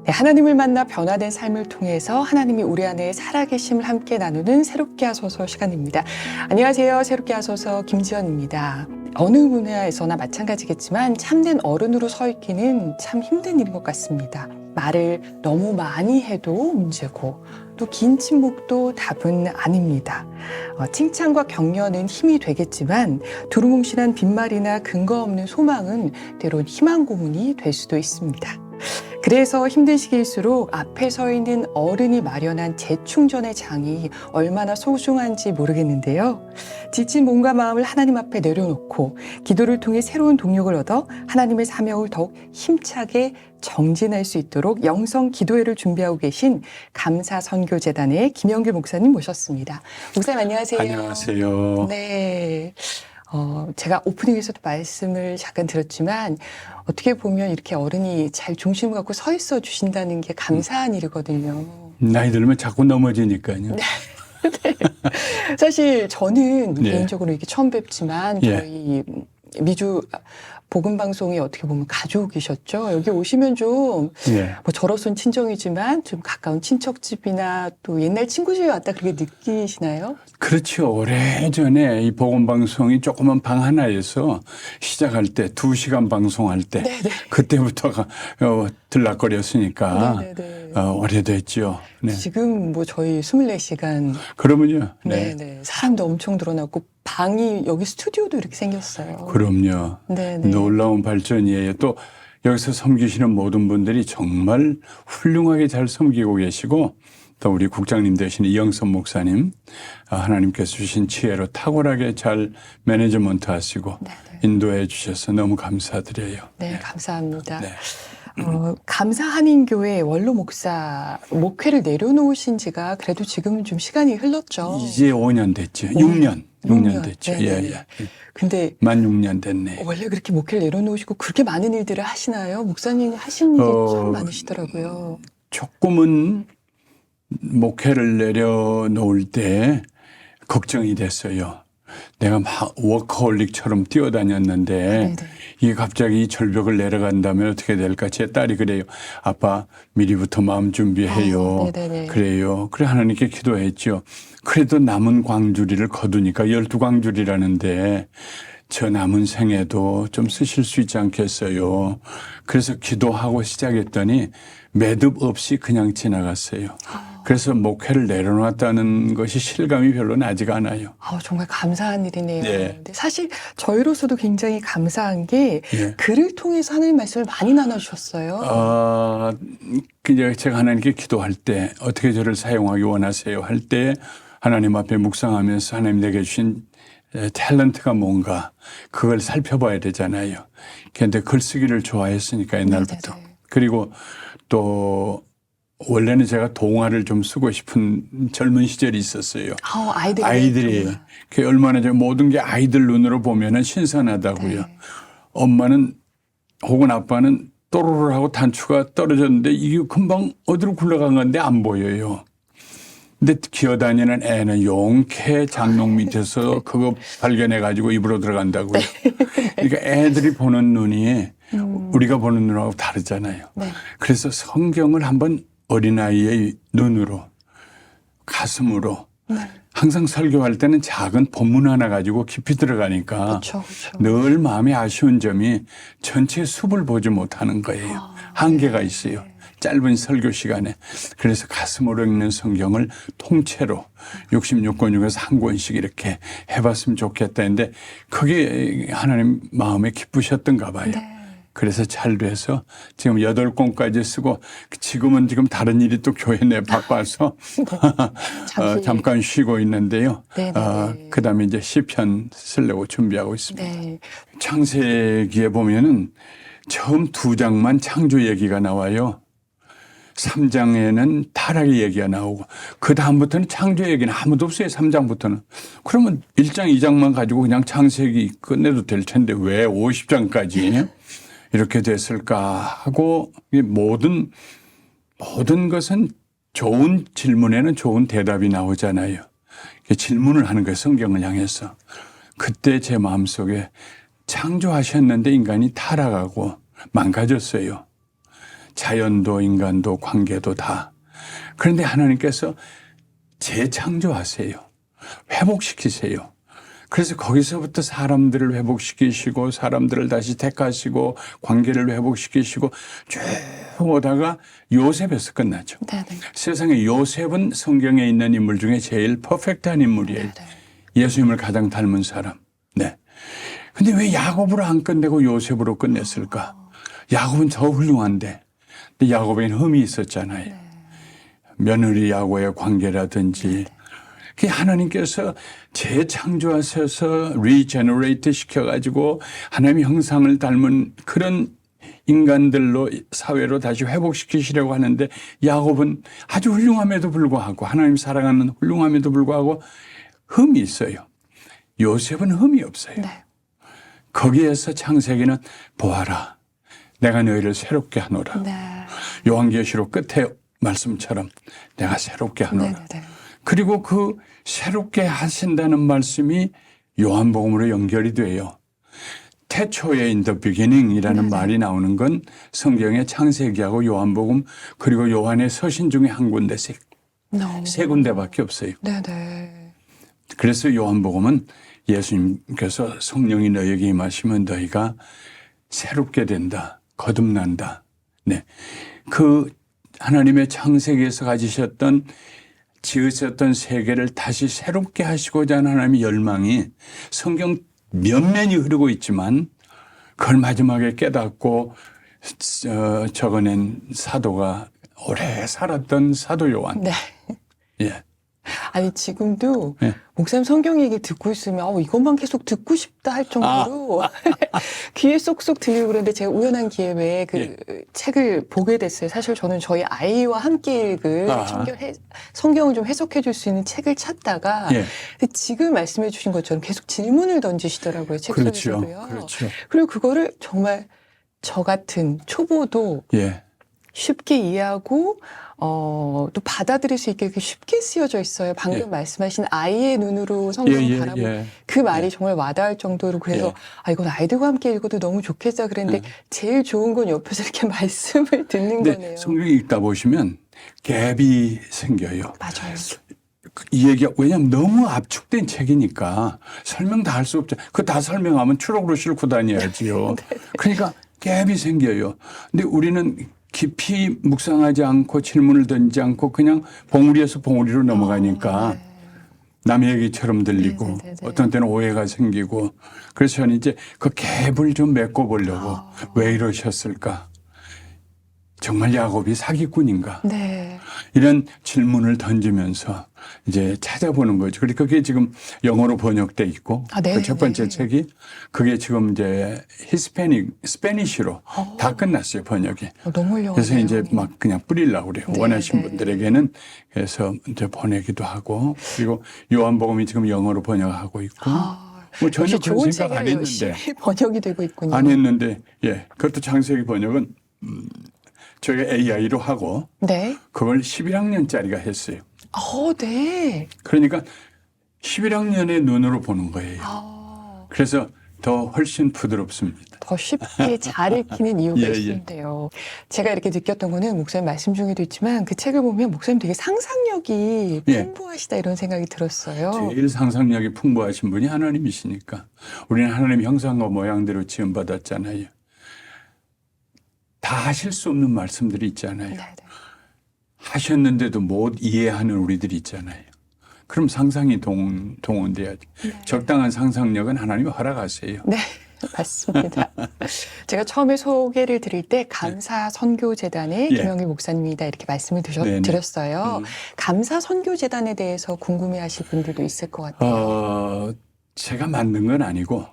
네, 하나님을 만나 변화된 삶을 통해서 하나님이 우리 안에 살아계심을 함께 나누는 새롭게 하소서 시간입니다. 안녕하세요. 새롭게 하소서 김지연입니다. 어느 분야에서나 마찬가지겠지만 참된 어른으로 서 있기는 참 힘든 일인 것 같습니다. 말을 너무 많이 해도 문제고 또 긴 침묵도 답은 아닙니다. 칭찬과 격려는 힘이 되겠지만 두루뭉실한 빈말이나 근거 없는 소망은 때론 희망 고문이 될 수도 있습니다. 그래서 힘든 시기일수록 앞에 서 있는 어른이 마련한 재충전의 장이 얼마나 소중한지 모르겠는데요. 지친 몸과 마음을 하나님 앞에 내려놓고 기도를 통해 새로운 동력을 얻어 하나님의 사명을 더욱 힘차게 정진할 수 있도록 영성 기도회를 준비하고 계신 감사선교재단의 김영길 목사님 모셨습니다. 목사님 안녕하세요. 안녕하세요. 네. 제가 오프닝에서도 말씀을 잠깐 드렸지만 어떻게 보면 이렇게 어른이 잘 중심을 갖고 서 있어 주신다는 게 감사한 일이거든요. 나이 들면 자꾸 넘어지니까요. 네. 사실 저는 예. 개인적으로 이렇게 처음 뵙지만 예. 저희 미주 복음방송이 어떻게 보면 가족이셨죠. 여기 오시면 좀 예. 뭐 저로서는 친정이지만 좀 가까운 친척집이나 또 옛날 친구 집에 왔다 그렇게 느끼시나요? 그렇죠. 오래전에 이 복음방송이 조그만 방 하나에서 시작할 때 2시간 방송할 때 네네. 그때부터가 들락거렸으니까 네네네. 오래됐죠. 네. 지금 뭐 저희 24시간 그러면요. 네. 네. 사람도 엄청 늘어났고 방이 여기 스튜디오도 이렇게 생겼어요. 그럼요. 네네. 놀라운 발전이에요. 또 여기서 섬기시는 모든 분들이 정말 훌륭하게 잘 섬기고 계시고 또 우리 국장님 되신 이영선 목사님 하나님께서 주신 지혜로 탁월하게 잘 매니지먼트 하시고 네네. 인도해 주셔서 너무 감사드려요. 네, 감사합니다. 네. 감사한인교회 원로 목사 목회를 내려놓으신 지가 그래도 지금은 좀 시간이 흘렀죠. 이제 5년 됐죠. 6년. 6년 됐죠. 네네네. 예. 근데 만 6년 됐네. 원래 그렇게 목회를 내려놓으시고 그렇게 많은 일들을 하시나요? 목사님이 하시는 게 참 많으시더라고요. 조금은 목회를 내려놓을 때 걱정이 됐어요. 내가 막 워커홀릭처럼 뛰어다녔는데 네네. 이게 갑자기 이 절벽을 내려간다면 어떻게 될까? 제 딸이 그래요. 아빠 미리부터 마음 준비해요. 네네네. 그래요. 그래 하나님께 기도했죠. 그래도 남은 광주리를 거두니까 12광주리라는데 저 남은 생에도 좀 쓰실 수 있지 않겠어요. 그래서 기도하고 시작했더니 매듭 없이 그냥 지나갔어요. 그래서 목회를 내려놨다는 것이 실감이 별로 나지가 않아요. 정말 감사한 일이네요. 네. 근데 사실 저희로서도 굉장히 감사한 게 예. 글을 통해서 하나님 말씀을 많이 나눠주셨어요. 그냥 제가 하나님께 기도할 때 어떻게 저를 사용하기 원하세요 할 때 하나님 앞에 묵상하면서 하나님 내게 주신 탤런트가 뭔가 그걸 살펴봐야 되잖아요. 그런데 글쓰기를 좋아했으니까 옛날부터. 네네네. 그리고 또 원래는 제가 동화를 좀 쓰고 싶은 젊은 시절이 있었어요. 아이들이 그 얼마나 모든 게 아이들 눈으로 보면은 신선하다고요. 네. 엄마는 혹은 아빠는 또르르 하고 단추가 떨어졌는데 이게 금방 어디로 굴러간 건데 안 보여요. 근데 기어다니는 애는 용케 장롱 밑에서 그거 발견해 가지고 입으로 들어간다고요. 그러니까 애들이 보는 눈이 우리가 보는 눈하고 다르잖아요. 네. 그래서 성경을 한번 어린아이의 눈으로 가슴으로 항상 설교할 때는 작은 본문 하나 가지고 깊이 들어가니까 그렇죠. 늘 마음이 아쉬운 점이 전체 숲을 보지 못하는 거예요. 한계가 있어요. 짧은 설교 시간에. 그래서 가슴으로 읽는 성경을 통째로 66권 중에서 한 권씩 이렇게 해봤으면 좋겠다 했는데 그게 하나님 마음에 기쁘셨던가 봐요. 네. 그래서 잘 돼서 지금 8권까지 쓰고 지금은 지금 다른 일이 또 교회 내 바빠서 잠깐 쉬고 있는데요. 그다음에 이제 시편 쓰려고 준비하고 있습니다. 네. 창세기에 보면은 처음 2장만 창조 얘기가 나와요. 3장에는 타락의 얘기가 나오고 그 다음부터는 창조 얘기는 아무도 없어요. 3장부터는. 그러면 1장, 2장만 가지고 그냥 창세기 끝내도 될 텐데 왜 50장까지 이렇게 됐을까 하고 모든 것은 좋은 질문에는 좋은 대답이 나오잖아요. 질문을 하는 거예요. 성경을 향해서. 그때 제 마음속에 창조하셨는데 인간이 타락하고 망가졌어요. 자연도 인간도 관계도 다. 그런데 하나님께서 재창조하세요. 회복시키세요. 그래서 거기서부터 사람들을 회복시키시고 사람들을 다시 택하시고 관계를 회복시키시고 쭉 오다가 요셉에서 끝나죠. 네네. 세상에 요셉은 성경에 있는 인물 중에 제일 퍼펙트한 인물이에요. 네네. 예수님을 가장 닮은 사람. 네. 근데 왜 야곱으로 안 끝내고 요셉으로 끝냈을까? 야곱은 더 훌륭한데. 근데 야곱에는 흠이 있었잖아요. 네. 며느리하고의 관계라든지. 그 하나님께서 재창조하셔서 리제너레이트 시켜가지고 하나님의 형상을 닮은 그런 인간들로 사회로 다시 회복시키시려고 하는데 야곱은 아주 훌륭함에도 불구하고 하나님 사랑하는 훌륭함에도 불구하고 흠이 있어요. 요셉은 흠이 없어요. 네. 거기에서 창세기는 보아라. 내가 너희를 새롭게 하노라. 네. 요한계시록 끝에 말씀처럼 내가 새롭게 하노라. 네네. 그리고 그 새롭게 하신다는 말씀이 요한복음으로 연결이 돼요. 태초에 in the beginning이라는 말이 나오는 건 성경의 창세기하고 요한복음 그리고 요한의 서신 중에 한 군데 세 군데밖에 없어요. 네네. 그래서 요한복음은 예수님께서 성령이 너에게 임하시면 너희가 새롭게 된다. 거듭난다. 네. 그 하나님의 창세기에서 가지셨던 지으셨던 세계를 다시 새롭게 하시고자 하는 하나님의 열망이 성경 면면이 흐르고 있지만 그걸 마지막에 깨닫고 적어낸 사도가 오래 살았던 사도 요한. 네. 예. 아니 지금도 네. 목사님 성경 얘기 듣고 있으면 이것만 계속 듣고 싶다 할 정도로 귀에 쏙쏙 들리고 그런데 제가 우연한 기회에 그 책을 보게 됐어요. 사실 저는 저희 아이와 함께 읽을 성경을 좀 해석해 줄 수 있는 책을 찾다가 근데 지금 말씀해 주신 것처럼 계속 질문을 던지시더라고요. 책 속에서도요. 그렇죠. 그리고 그거를 정말 저 같은 초보도 쉽게 이해하고 또 받아들일 수 있게 쉽게 쓰여져 있어요. 방금 말씀하신 아이의 눈으로 성경을 바라보는 그 말이 정말 와닿을 정도로 그래서 이건 아이들과 함께 읽어도 너무 좋겠다 그랬는데 제일 좋은 건 옆에서 이렇게 말씀을 듣는 거네요. 성경 읽다 보시면 갭이 생겨요. 맞아요. 이 얘기가 왜냐하면 너무 압축된 책이니까 설명 다 할 수 없죠. 그 다 설명하면 추록으로 싣고 다녀야지요. 그러니까 갭이 생겨요. 근데 우리는 깊이 묵상하지 않고 질문을 던지지 않고 그냥 봉우리에서 봉우리로 넘어가니까 남의 얘기처럼 들리고 어떤 때는 오해가 생기고 그래서 저는 이제 그 갭을 좀 메꿔보려고 왜 이러셨을까? 정말 야곱이 사기꾼인가? 이런 질문을 던지면서 이제 찾아보는 거죠. 그러니까 그게 지금 영어로 번역돼 있고 그 첫 번째 책이 그게 지금 이제 스페니쉬로 다 끝났어요, 번역이. 너무 훌륭하네요. 그래서 이제 막 그냥 뿌리려고 그래요. 원하신 분들에게는 그래서 이제 보내기도 하고 그리고 요한복음이 지금 영어로 번역하고 있고 뭐 전혀 그런 생각 안 했는데 번역이 되고 있군요. 안 했는데 그것도 창세기 번역은 저희가 AI로 하고 그걸 11학년짜리가 했어요. 네. 그러니까 11학년의 눈으로 보는 거예요. 그래서 더 훨씬 부드럽습니다. 더 쉽게 잘 읽히는 이유가 있는데요. 제가 이렇게 느꼈던 거는 목사님 말씀 중에도 있지만 그 책을 보면 목사님 되게 상상력이 풍부하시다 이런 생각이 들었어요. 제일 상상력이 풍부하신 분이 하나님이시니까. 우리는 하나님의 형상과 모양대로 지음받았잖아요. 다 하실 수 없는 말씀들이 있잖아요. 하셨는데도 못 이해하는 우리들이 있잖아요. 그럼 상상이 동원돼야죠. 적당한 상상력은 하나님이 허락하세요. 네, 맞습니다. 제가 처음에 소개를 드릴 때 감사선교재단의 김영일 목사님이다 이렇게 말씀을 드렸어요. 감사선교재단에 대해서 궁금해하실 분들도 있을 것 같아요. 제가 만든 건 아니고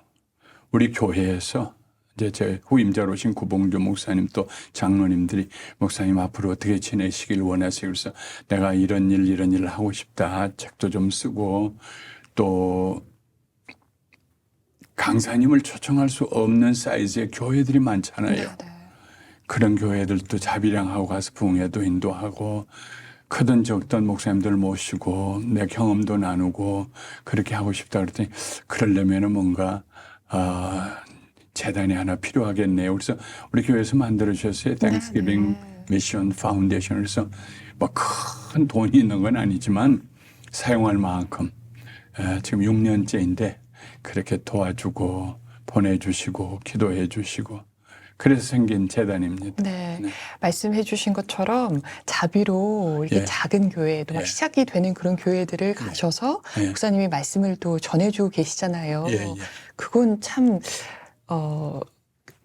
우리 교회에서 이제 제 후임자로 오신 구봉주 목사님 또 장로님들이 목사님 앞으로 어떻게 지내시길 원하세요? 그래서 내가 이런 일을 하고 싶다. 책도 좀 쓰고 또 강사님을 초청할 수 없는 사이즈의 교회들이 많잖아요. 그런 교회들도 자비량하고 가서 부흥회도 인도하고 크든 적든 목사님들 모시고 내 경험도 나누고 그렇게 하고 싶다 그랬더니 그러려면은 뭔가 재단이 하나 필요하겠네요. 그래서 우리 교회에서 만들어 주셨어요. 땡스기빙 미션 파운데이션에서 뭐 큰 돈이 있는 건 아니지만 사용할 만큼 지금 6년째인데 그렇게 도와주고 보내주시고 기도해 주시고 그래서 생긴 재단입니다. 네. 말씀해 주신 것처럼 자비로 이렇게 예. 작은 교회도 막 예. 시작이 되는 그런 교회들을 가셔서 예. 목사님이 말씀을 또 전해주고 계시잖아요. 예, 예. 그건 참,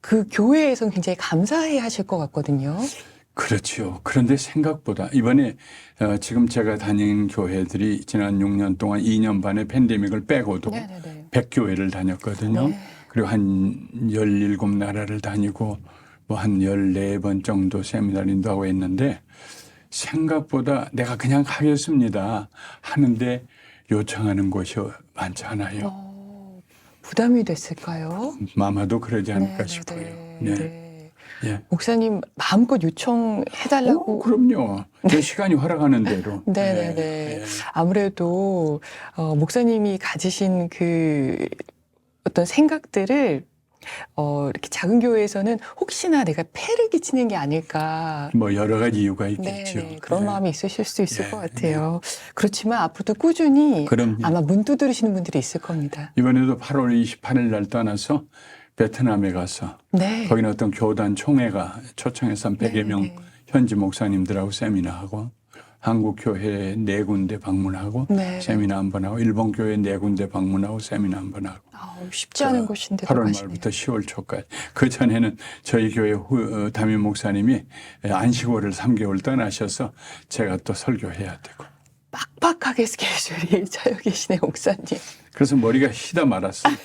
그 교회에서는 굉장히 감사해 하실 것 같거든요. 그렇죠. 그런데 생각보다 이번에 지금 제가 다닌 교회들이 지난 6년 동안 2년 반의 팬데믹을 빼고도 네네네. 100교회를 다녔거든요. 네. 그리고 한 17나라를 다니고 뭐 한 14번 정도 세미나를 인도하고 했는데 생각보다 내가 그냥 하겠습니다 하는데 요청하는 곳이 많지 않아요. 부담이 됐을까요? 아마도 그러지 않을까 네네네. 싶어요. 네. 네. 예. 목사님 마음껏 요청해달라고. 그럼요. 제 시간이 허락하는 대로. 네네네. 예, 예. 아무래도 목사님이 가지신 그 어떤 생각들을 이렇게 작은 교회에서는 혹시나 내가 폐를 끼치는 게 아닐까. 뭐 여러 가지 이유가 있겠죠. 네, 그런 예. 마음이 있으실 수 있을 예, 것 같아요. 그렇지만 앞으로도 꾸준히 그럼요. 아마 문 두드리시는 분들이 있을 겁니다. 이번에도 8월 28일 날 떠나서 베트남에 가서 네. 거기는 어떤 교단 총회가 초청해서 한 100여 명 네네. 현지 목사님들하고 세미나하고 한국 교회 4군데 방문하고 네. 세미나 한 번 하고 일본 교회 4군데 방문하고 세미나 한 번 하고 쉽지 않은 곳인데도 8월 가시네요. 말부터 10월 초까지. 그 전에는 저희 교회 담임 목사님이 안식월을 3개월 떠나셔서 제가 또 설교해야 되고. 빡빡하게 스케줄이 차여 계시네, 목사님. 그래서 머리가 휘다 말았어요.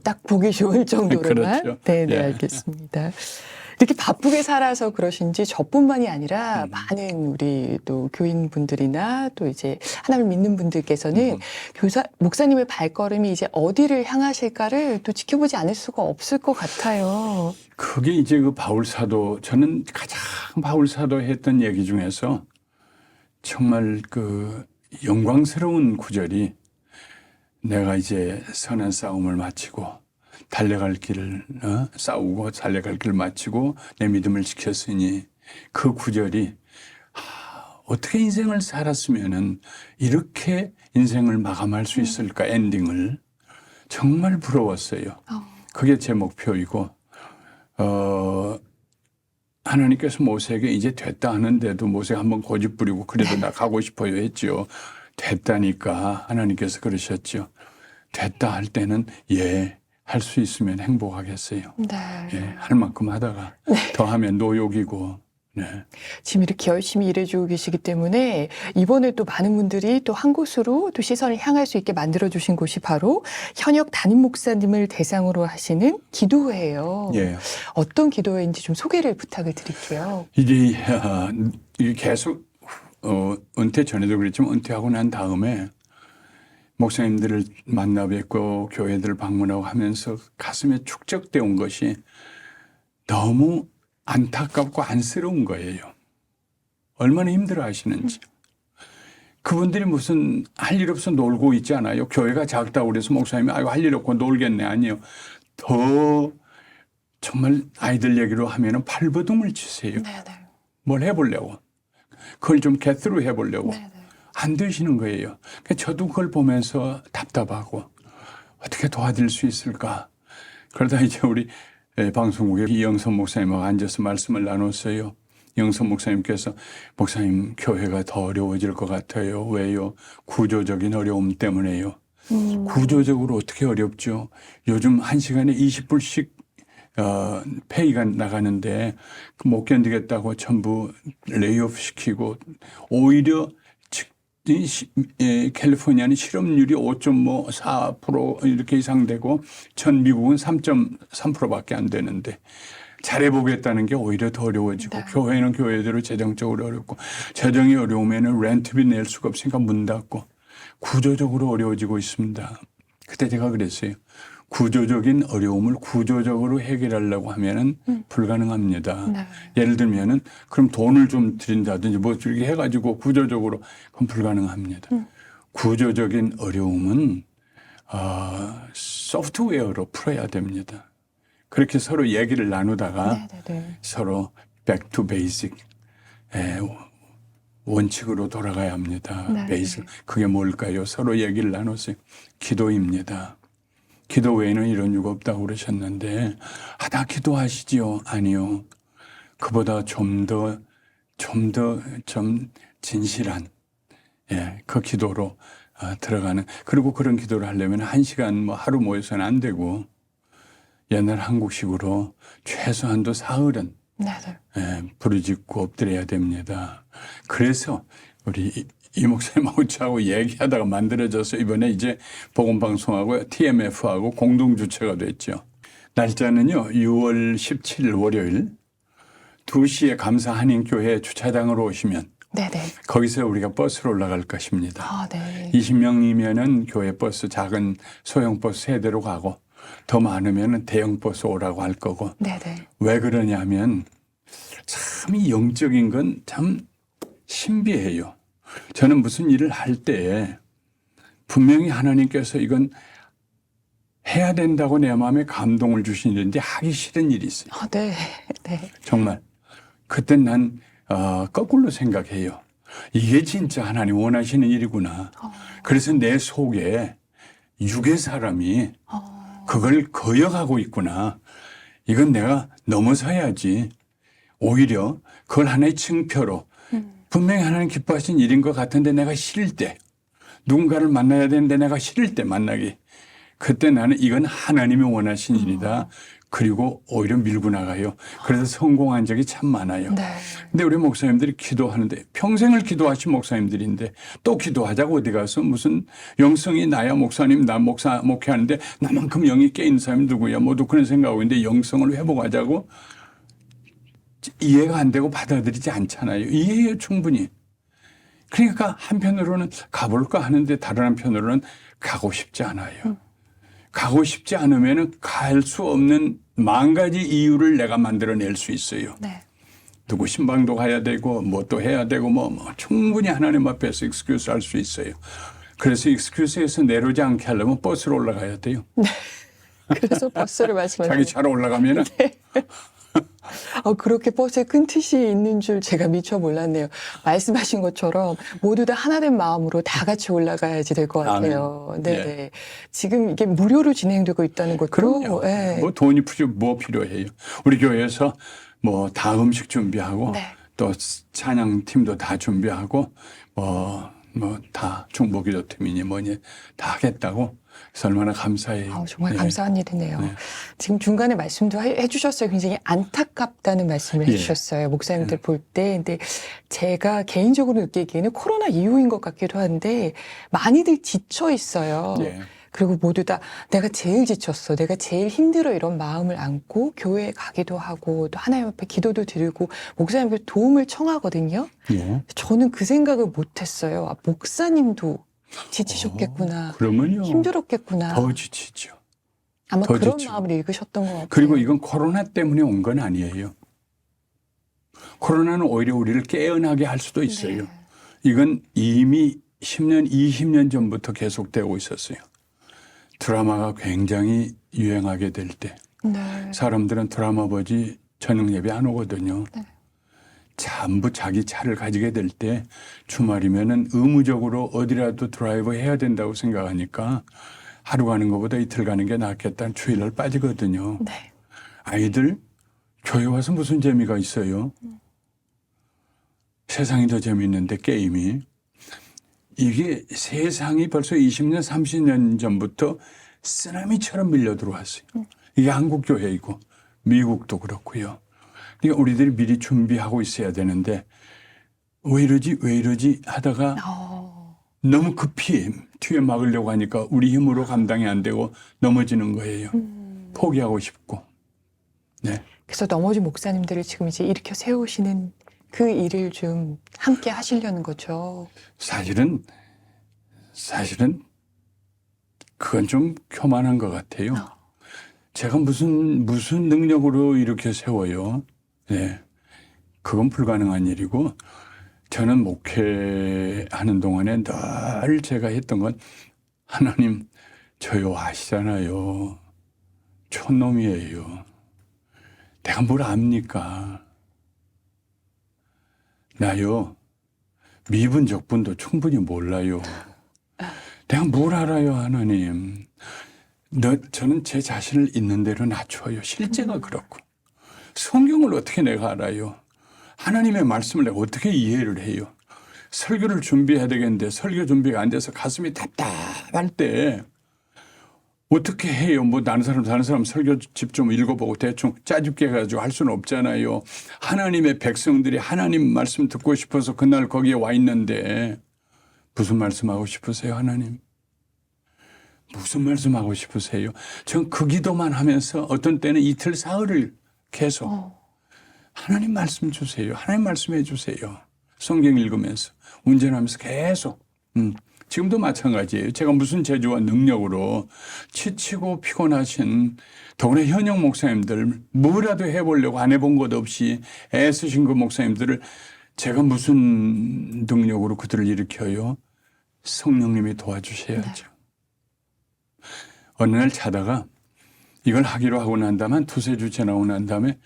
딱 보기 좋은 정도로만. 그렇죠. 네, 예. 알겠습니다. 이렇게 바쁘게 살아서 그러신지 저뿐만이 아니라 많은 우리 또 교인분들이나 또 이제 하나님을 믿는 분들께서는 목사님의 발걸음이 이제 어디를 향하실까를 또 지켜보지 않을 수가 없을 것 같아요. 그게 이제 그 바울 사도, 저는 가장 바울 사도 했던 얘기 중에서 정말 그 영광스러운 구절이 내가 이제 선한 싸움을 마치고 달려갈 길을 싸우고 달려갈 길을 마치고 내 믿음을 지켰으니 그 구절이 어떻게 인생을 살았으면은 이렇게 인생을 마감할 수 있을까 엔딩을 정말 부러웠어요. 그게 제 목표이고 하나님께서 모세에게 이제 됐다 하는데도 모세가 한번 고집 부리고 그래도 나 가고 싶어요 했죠. 됐다니까 하나님께서 그러셨죠. 됐다 할 때는 할 수 있으면 행복하겠어요. 네. 할 만큼 하다가 더 하면 노욕이고. 네. 지금 이렇게 열심히 일해주고 계시기 때문에 이번에 또 많은 분들이 또 한 곳으로 또 시선을 향할 수 있게 만들어주신 곳이 바로 현역 담임 목사님을 대상으로 하시는 기도회예요. 예. 어떤 기도회인지 좀 소개를 부탁을 드릴게요. 이게 계속 은퇴 전에도 그랬지만 은퇴하고 난 다음에 목사님들을 만나 뵙고 교회들을 방문하고 하면서 가슴에 축적되어 온 것이 너무 안타깝고 안쓰러운 거예요. 얼마나 힘들어 하시는지. 그분들이 무슨 할 일 없어 놀고 있지 않아요. 교회가 작다고 그래서 목사님이 할 일 없고 놀겠네. 아니요. 더 정말 아이들 얘기로 하면은 발버둥을 치세요. 네네. 뭘 해보려고. 그걸 좀 겟스루 해보려고. 네네. 안 되시는 거예요. 저도 그걸 보면서 답답하고 어떻게 도와드릴 수 있을까. 그러다 이제 우리 방송국에 이영선 목사님하고 앉아서 말씀을 나눴어요. 영선 목사님께서 목사님 교회가 더 어려워질 것 같아요. 왜요? 구조적인 어려움 때문에요. 구조적으로 어떻게 어렵죠? 요즘 1시간에 20불씩 페이가 나가는데 못 견디겠다고 전부 레이오프 시키고 오히려 캘리포니아는 실업률이 5.4% 이렇게 이상 되고 전 미국은 3.3%밖에 안 되는데 잘해보겠다는 게 오히려 더 어려워지고 교회는 교회대로 재정적으로 어렵고 재정이 어려우면 렌트비 낼 수가 없으니까 문 닫고 구조적으로 어려워지고 있습니다. 그때 제가 그랬어요. 구조적인 어려움을 구조적으로 해결하려고 하면은 불가능합니다. 네. 예를 들면은 그럼 돈을 좀 드린다든지 뭐 이렇게 해가지고 구조적으로 그건 불가능합니다. 구조적인 어려움은 소프트웨어로 풀어야 됩니다. 그렇게 서로 얘기를 나누다가 네네네. 서로 back to basic, 원칙으로 돌아가야 합니다. 네. 베이스. 그게 뭘까요? 서로 얘기를 나눴어요. 기도입니다. 기도 외에는 이런 이유가 없다고 그러셨는데, 다 기도하시지요? 아니요. 그보다 좀 진실한, 그 기도로 들어가는. 그리고 그런 기도를 하려면 1시간 하루 모여서는 안 되고, 옛날 한국식으로 최소한도 사흘은 부르짖고 엎드려야 됩니다. 그래서 우리 이 목사님하고 저하고 얘기하다가 만들어져서 이번에 이제 복음방송하고 TMF하고 공동주체가 됐죠. 날짜는요, 6월 17일 월요일 2시에 감사 한인교회 주차장으로 오시면 네네. 거기서 우리가 버스로 올라갈 것입니다. 아, 네. 20명이면은 교회 버스, 작은 소형 버스 3대로 가고 더 많으면은 대형 버스 오라고 할 거고. 네네. 왜 그러냐면 참 이 영적인 건 참 신비해요. 저는 무슨 일을 할 때 분명히 하나님께서 이건 해야 된다고 내 마음에 감동을 주시는데 하기 싫은 일이 있어요. 아, 네. 네. 정말. 그때 난 거꾸로 생각해요. 이게 진짜 하나님 원하시는 일이구나. 그래서 내 속에 육의 사람이 그걸 거역하고 있구나. 이건 내가 넘어서야지. 오히려 그걸 하나의 징표로 분명히 하나님 기뻐하신 일인 것 같은데 내가 싫을 때, 누군가를 만나야 되는데 내가 싫을 때 만나기. 그때 나는 이건 하나님이 원하신 일이다. 그리고 오히려 밀고 나가요. 그래서 성공한 적이 참 많아요. 네. 근데 우리 목사님들이 기도하는데 평생을 기도하신 목사님들인데 또 기도하자고 어디 가서 무슨 영성이 나야 목사님, 나 목회하는데 나만큼 영이 깨 있는 사람이 누구야. 모두 그런 생각하고 있는데 영성을 회복하자고 이해가 안 되고 받아들이지 않잖아요. 이해해요, 충분히. 그러니까 한편으로는 가볼까 하는데 다른 한편으로는 가고 싶지 않아요. 가고 싶지 않으면 갈 수 없는 10,000가지 이유를 내가 만들어낼 수 있어요. 네. 누구 신방도 가야 되고 뭐 또 해야 되고 충분히 하나님 앞에서 익스큐스 할 수 있어요. 그래서 익스큐스에서 내려오지 않게 하려면 버스로 올라가야 돼요. 그래서 버스를 말씀하시는 자기 차로 올라가면은 그렇게 버스에 큰 뜻이 있는 줄 제가 미처 몰랐네요. 말씀하신 것처럼 모두 다 하나된 마음으로 다 같이 올라가야지 될 것 같아요. 아멘. 네네. 예. 지금 이게 무료로 진행되고 있다는 것도. 그럼요. 예. 뭐 돈이 뭐 필요해요. 우리 교회에서 뭐 다 음식 준비하고 네. 또 찬양팀도 다 준비하고 뭐 다 중보기도팀이니 뭐니 다 하겠다고. 그래서 얼마나 감사해요. 정말 네. 감사한 일이네요. 네. 지금 중간에 말씀도 해주셨어요. 굉장히 안타깝다는 말씀을 예. 해주셨어요. 목사님들 볼 때. 근데 제가 개인적으로 느끼기에는 코로나 이후인 것 같기도 한데 많이들 지쳐 있어요. 예. 그리고 모두 다 내가 제일 지쳤어. 내가 제일 힘들어. 이런 마음을 안고 교회에 가기도 하고 또 하나님 앞에 기도도 드리고 목사님께 도움을 청하거든요. 예. 저는 그 생각을 못했어요. 목사님도 지치셨겠구나. 그러면요. 힘들었겠구나. 더 지치죠. 아마 더 그런 지치고. 마음을 읽으셨던 것 같아요. 그리고 이건 코로나 때문에 온 건 아니에요. 코로나는 오히려 우리를 깨어나게 할 수도 있어요. 네. 이건 이미 10년, 20년 전부터 계속되고 있었어요. 드라마가 굉장히 유행하게 될 때 네. 사람들은 드라마 보지 저녁 예배 안 오거든요. 네. 전부 자기 차를 가지게 될 때 주말이면은 의무적으로 어디라도 드라이브 해야 된다고 생각하니까 하루 가는 것보다 이틀 가는 게 낫겠다는 주일날 빠지거든요. 네. 아이들 교회 와서 무슨 재미가 있어요? 세상이 더 재미있는데 게임이. 이게 세상이 벌써 20년, 30년 전부터 쓰나미처럼 밀려 들어왔어요. 이게 한국 교회이고 미국도 그렇고요. 그러니까 우리들이 미리 준비하고 있어야 되는데 왜 이러지 하다가 너무 급히 뒤에 막으려고 하니까 우리 힘으로 감당이 안 되고 넘어지는 거예요. 포기하고 싶고. 네. 그래서 넘어진 목사님들을 지금 이제 일으켜 세우시는 그 일을 좀 함께 하시려는 거죠. 사실은 그건 좀 교만한 것 같아요. 제가 무슨 능력으로 이렇게 세워요. 네. 그건 불가능한 일이고 저는 목회하는 동안에 늘 제가 했던 건 하나님 저요 아시잖아요. 촌놈이에요. 내가 뭘 압니까? 나요, 미분 적분도 충분히 몰라요. 내가 뭘 알아요, 하나님. 저는 제 자신을 있는 대로 낮춰요. 실제가 그렇고. 성경을 어떻게 내가 알아요? 하나님의 말씀을 내가 어떻게 이해를 해요? 설교를 준비해야 되겠는데 설교 준비가 안 돼서 가슴이 답답할 때 어떻게 해요? 뭐 다른 사람 설교집 좀 읽어보고 대충 짜집게 해가지고 할 수는 없잖아요. 하나님의 백성들이 하나님 말씀 듣고 싶어서 그날 거기에 와 있는데 무슨 말씀하고 싶으세요, 하나님? 무슨 말씀하고 싶으세요? 전 그 기도만 하면서 어떤 때는 이틀 사흘을 계속 하나님 말씀 주세요. 하나님 말씀해 주세요. 성경 읽으면서 운전하면서 계속 지금도 마찬가지예요. 제가 무슨 재주와 능력으로 지치고 피곤하신 더구나 현역 목사님들 뭐라도 해보려고 안 해본 것 없이 애쓰신 그 목사님들을 제가 무슨 능력으로 그들을 일으켜요? 성령님이 도와주셔야죠. 네. 어느 날 자다가 이걸 하기로 하고 난 다음에 한 두세 주 지나고 난 다음에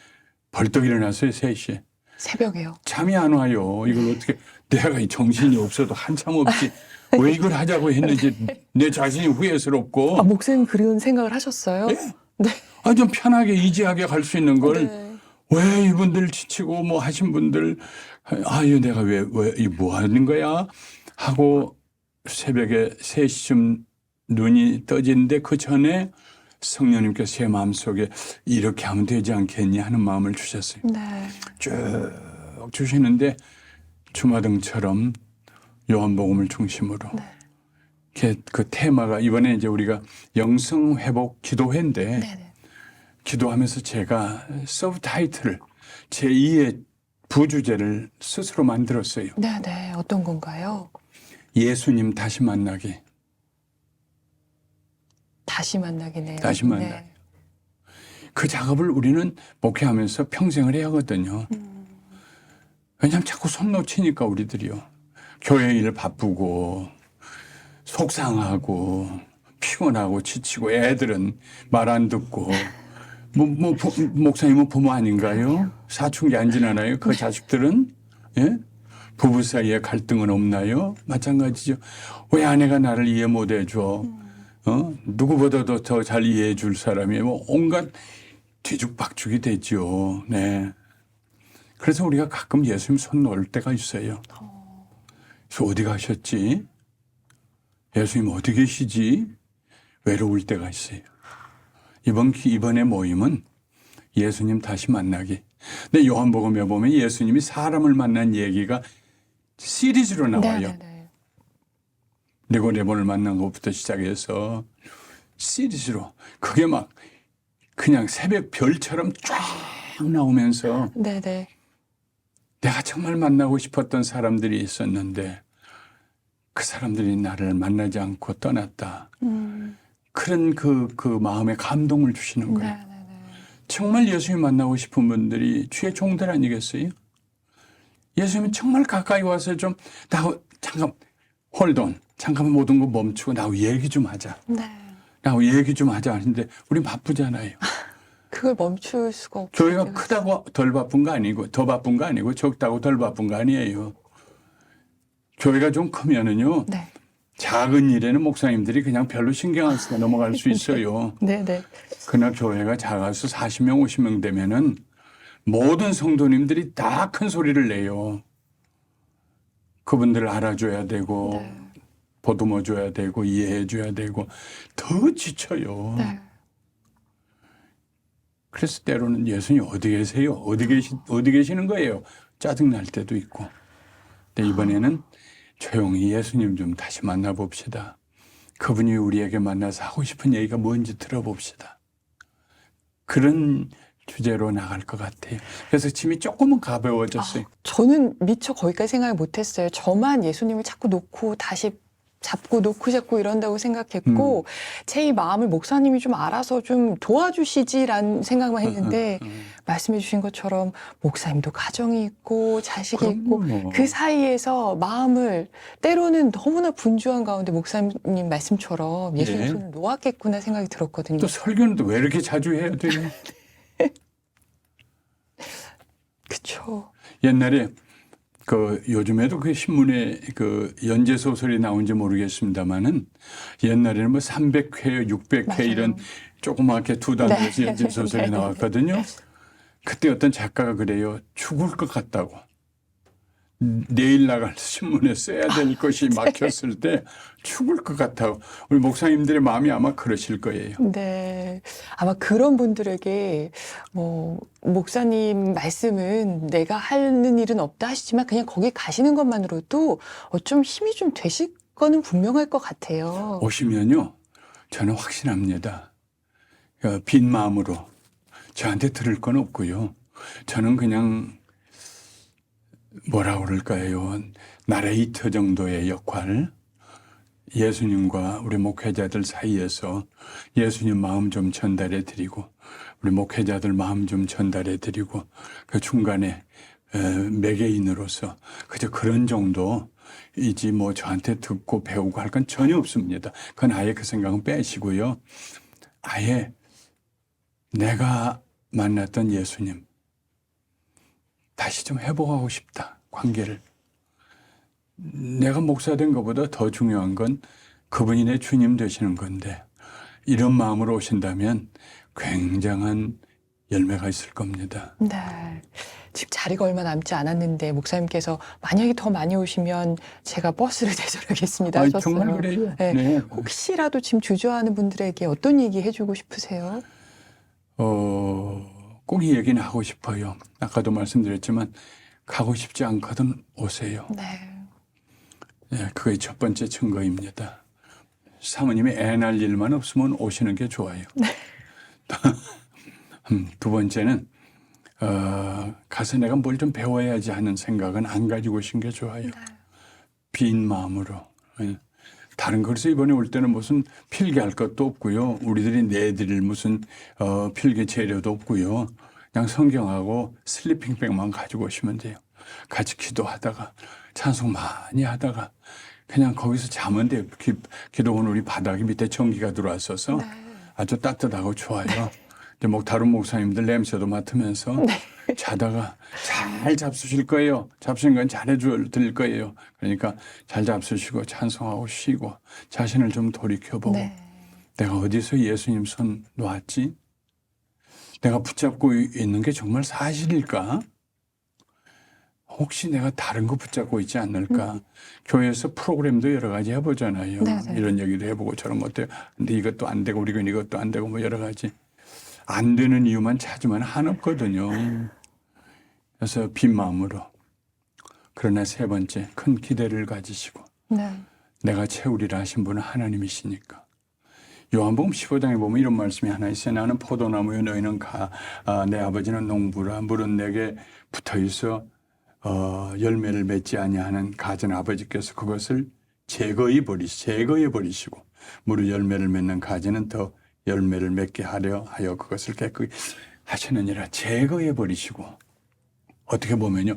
벌떡 일어났어요. 3시에. 새벽에요. 잠이 안 와요. 이걸 어떻게 내가 이 정신이 없어도 한참 없지 왜 이걸 하자고 했는지 내 자신이 후회스럽고. 목사님 그런 생각을 하셨어요? 네? 네. 좀 편하게 이지하게 갈 수 있는 걸 네. 왜 이분들 지치고 뭐 하신 분들 이거 내가 왜 이 뭐 하는 거야 하고 새벽에 3시쯤 눈이 떠지는데 그 전에 성령님께서 제 마음속에 이렇게 하면 되지 않겠니 하는 마음을 주셨어요. 네. 쭉 주시는데 주마등처럼 요한복음을 중심으로 그 테마가 이번에 이제 우리가 영성회복 기도회인데 네네. 기도하면서 제가 서브타이틀을 제2의 부주제를 스스로 만들었어요. 네네. 어떤 건가요? 예수님 다시 만나기. 다시 만나기네요. 다시 만나기. 네. 그 작업을 우리는 목회하면서 평생을 해야 하거든요. 왜냐하면 자꾸 손 놓치니까 우리들이요. 교회 일 바쁘고 속상하고 피곤하고 지치고 애들은 말 안 듣고 목사님은 부모 아닌가요? 사춘기 안 지나나요? 그 자식들은? 예? 부부 사이에 갈등은 없나요? 마찬가지죠. 왜 아내가 나를 이해 못 해줘? 누구보다도 더 잘 이해해 줄 사람이 뭐 온갖 뒤죽박죽이 되죠. 네. 그래서 우리가 가끔 예수님 손 놓을 때가 있어요. 그래서 어디 가셨지? 예수님 어디 계시지? 외로울 때가 있어요. 이번에 모임은 예수님 다시 만나기. 근데 요한복음에 보면 예수님이 사람을 만난 얘기가 시리즈로 나와요. 네네네. 니고데모를 만난 것부터 시작해서 시리즈로 그게 막 그냥 새벽 별처럼 쫙 나오면서 네네. 내가 정말 만나고 싶었던 사람들이 있었는데 그 사람들이 나를 만나지 않고 떠났다. 그런 그 마음에 감동을 주시는 거예요. 네네네. 정말 예수님 만나고 싶은 분들이 주의 종들 아니겠어요? 예수님은 정말 가까이 와서 좀 잠깐 홀돈 잠깐 모든 거 멈추고 나하고 얘기 좀 하자. 네. 나하고 얘기 좀 하자 하는데 우리 바쁘잖아요. 그걸 멈출 수가 없어요. 교회가 크다고 덜 바쁜 거 아니고 더 바쁜 거 아니고 적다고 덜 바쁜 거 아니에요. 교회가 좀 크면은요. 네. 작은 일에는 목사님들이 그냥 별로 신경 안 쓰고 넘어갈 수 있어요. 네네. 그러나 교회가 작아서 40명, 50명 되면은 모든 성도님들이 다 큰 소리를 내요. 그분들을 알아줘야 되고, 네. 보듬어줘야 되고, 이해해줘야 되고, 더 지쳐요. 네. 그래서 때로는 예수님 어디 계세요? 어디 계시는 거예요? 짜증날 때도 있고. 근데 이번에는 조용히 예수님 좀 다시 만나봅시다. 그분이 우리에게 만나서 하고 싶은 얘기가 뭔지 들어봅시다. 그런 주제로 나갈 것 같아요. 그래서 짐이 조금은 가벼워졌어요. 저는 미처 거기까지 생각을 못했어요. 저만 예수님을 자꾸 놓고 다시 잡고 놓고 잡고 이런다고 생각했고 제 이 마음을 목사님이 좀 알아서 좀 도와주시지라는 생각만 했는데 말씀해 주신 것처럼 목사님도 가정이 있고 자식이 있고 그럼요. 그 사이에서 마음을 때로는 너무나 분주한 가운데 목사님 말씀처럼 예수님 네. 손을 놓았겠구나 생각이 들었거든요. 또 설교는 또 왜 이렇게 자주 해야 돼요? 그렇죠. 옛날에 요즘에도 그 신문에 연재 소설이 나온지 모르겠습니다만은 옛날에는 뭐 300회, 600회 맞아요. 이런 조그맣게 두 단에서 네. 연재 소설이 네. 나왔거든요. 그때 어떤 작가가 그래요. 죽을 것 같다고. 내일 나갈 신문에 써야 될 것이 막혔을 때 죽을 것 같다고. 우리 목사님들의 마음이 아마 그러실 거예요. 네. 아마 그런 분들에게 목사님 말씀은 내가 하는 일은 없다 하시지만 그냥 거기 가시는 것만으로도 좀 힘이 좀 되실 거는 분명할 것 같아요. 오시면요. 저는 확신합니다. 빈 마음으로 저한테 들을 건 없고요. 저는 그냥 뭐라 그럴까요? 나레이터 정도의 역할, 예수님과 우리 목회자들 사이에서 예수님 마음 좀 전달해 드리고 우리 목회자들 마음 좀 전달해 드리고 그 중간에 매개인으로서 그저 그런 정도이지 뭐 저한테 듣고 배우고 할 건 전혀 없습니다. 그건 아예 그 생각은 빼시고요. 아예 내가 만났던 예수님 다시 좀 회복하고 싶다. 관계를. 내가 목사 된 것보다 더 중요한 건 그분이 내 주님 되시는 건데 이런 마음으로 오신다면 굉장한 열매가 있을 겁니다. 네. 지금 자리가 얼마 남지 않았는데 목사님께서 만약에 더 많이 오시면 제가 버스를 대절하겠습니다 하셨어요. 정말 그래요. 네. 네. 혹시라도 지금 주저하는 분들에게 어떤 얘기 해주고 싶으세요? 꼭 이 얘기는 하고 싶어요. 아까도 말씀드렸지만 가고 싶지 않거든 오세요. 네. 네, 그게 첫 번째 증거입니다. 사모님이 애 낳을 일만 없으면 오시는 게 좋아요. 네. 두 번째는 가서 내가 뭘 좀 배워야지 하는 생각은 안 가지고 오신 게 좋아요. 빈 마음으로. 예. 다른 것에서 이번에 올 때는 무슨 필기할 것도 없고요. 우리들이 내드릴 무슨 필기 재료도 없고요. 그냥 성경하고 슬리핑백만 가지고 오시면 돼요. 같이 기도하다가 찬송 많이 하다가 그냥 거기서 자면 돼요. 기도원 우리 바닥 밑에 전기가 들어왔어서 아주 따뜻하고 좋아요. 이제 다른 목사님들 냄새도 맡으면서 자다가 잘 잡수실 거예요. 잡수는 건 잘해 드릴 거예요. 그러니까 잘 잡수시고 찬송하고 쉬고 자신을 좀 돌이켜보고 내가 어디서 예수님 손 놨지? 내가 붙잡고 있는 게 정말 사실일까? 혹시 내가 다른 거 붙잡고 있지 않을까? 교회에서 프로그램도 여러 가지 해보잖아요. 네네. 이런 얘기도 해보고 저런 것도 근데 이것도 안 되고 우리가 이것도 안 되고 뭐 여러 가지. 안 되는 이유만 찾으면 한없거든요. 그래서 빈 마음으로. 그러나 세 번째 큰 기대를 가지시고 네. 내가 채우리라 하신 분은 하나님이시니까. 요한복음 15장에 보면 이런 말씀이 하나 있어요. 나는 포도나무요 너희는 내 아버지는 농부라. 물은 내게 붙어있어 열매를 맺지 아니하는 가진 아버지께서 그것을 제거해 버리시고 무릇 열매를 맺는 가지는 더 열매를 맺게 하려 하여 그것을 깨끗이 하시느니라. 제거해 버리시고 어떻게 보면요.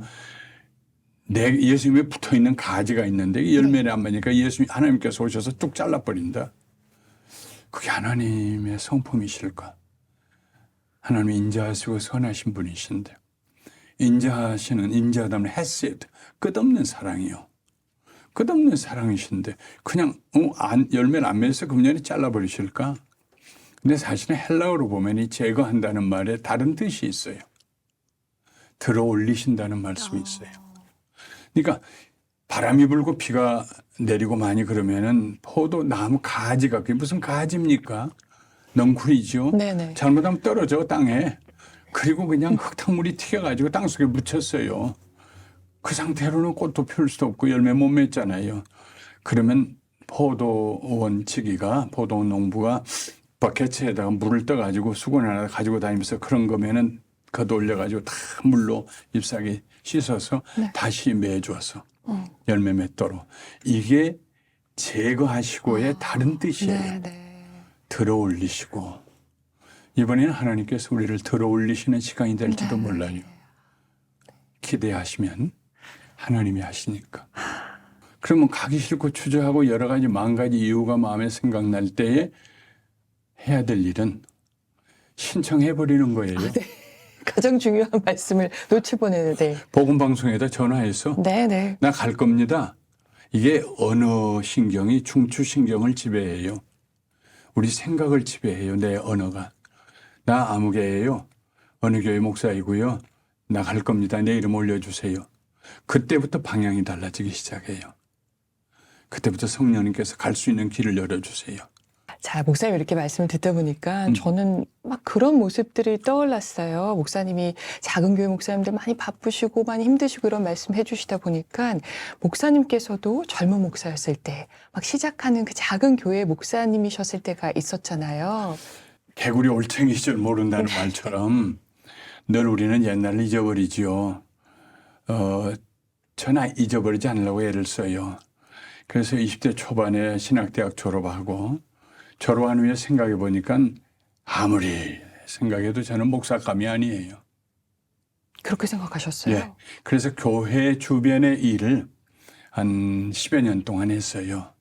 예수님에 붙어있는 가지가 있는데 열매를 안 맺으니까 하나님께서 오셔서 뚝 잘라버린다. 그게 하나님의 성품이실까? 하나님이 인자하시고 선하신 분이신데 인자하다면 헤세드 끝없는 사랑이요. 끝없는 사랑이신데 그냥 열매를 안 맺어서 금년에 잘라버리실까? 근데 사실은 헬라어로 보면 이 제거한다는 말에 다른 뜻이 있어요. 들어 올리신다는 말씀이 있어요. 그러니까 바람이 불고 비가 내리고 많이 그러면은 포도나무 가지가 그게 무슨 가지입니까? 넝쿨이죠. 네네. 잘못하면 떨어져 땅에. 그리고 그냥 흙탕물이 튀겨가지고 땅속에 묻혔어요. 그 상태로는 꽃도 피울 수도 없고 열매 못 맺잖아요. 그러면 포도원 농부가 버켓에다가 물을 떠가지고 수건 하나 가지고 다니면서 그런 거면은 걷어올려가지고 다 물로 잎사귀 씻어서 다시 매줘서 열매 맺도록. 이게 제거하시고의 다른 뜻이에요. 네네. 들어 올리시고. 이번에는 하나님께서 우리를 들어 올리시는 시간이 될지도 몰라요. 기대하시면 하나님이 하시니까. 그러면 가기 싫고 주저하고 여러 가지 만 가지 이유가 마음에 생각날 때에 해야 될 일은 신청해 버리는 거예요. 가장 중요한 말씀을 놓쳐보내는데. 복음방송에다 전화해서 네네. 나 갈 겁니다. 이게 언어 신경이 중추신경을 지배해요. 우리 생각을 지배해요. 내 언어가. 나 아무개예요. 어느 교회 목사이고요. 나 갈 겁니다. 내 이름 올려주세요. 그때부터 방향이 달라지기 시작해요. 그때부터 성령님께서 갈 수 있는 길을 열어주세요. 자, 목사님 이렇게 말씀을 듣다 보니까 저는 막 그런 모습들이 떠올랐어요. 목사님이 작은 교회 목사님들 많이 바쁘시고 많이 힘드시고 이런 말씀 해주시다 보니까 목사님께서도 젊은 목사였을 때 막 시작하는 그 작은 교회 목사님이셨을 때가 있었잖아요. 개구리 올챙이 줄 모른다는 말처럼 늘 우리는 옛날을 잊어버리지요. 저나 잊어버리지 않으려고 애를 써요. 그래서 20대 초반에 신학대학 졸업하고 졸업한 후에 생각해 보니까 아무리 생각해도 저는 목사감이 아니에요. 그렇게 생각하셨어요? 예. 그래서 교회 주변의 일을 한 10여 년 동안 했어요.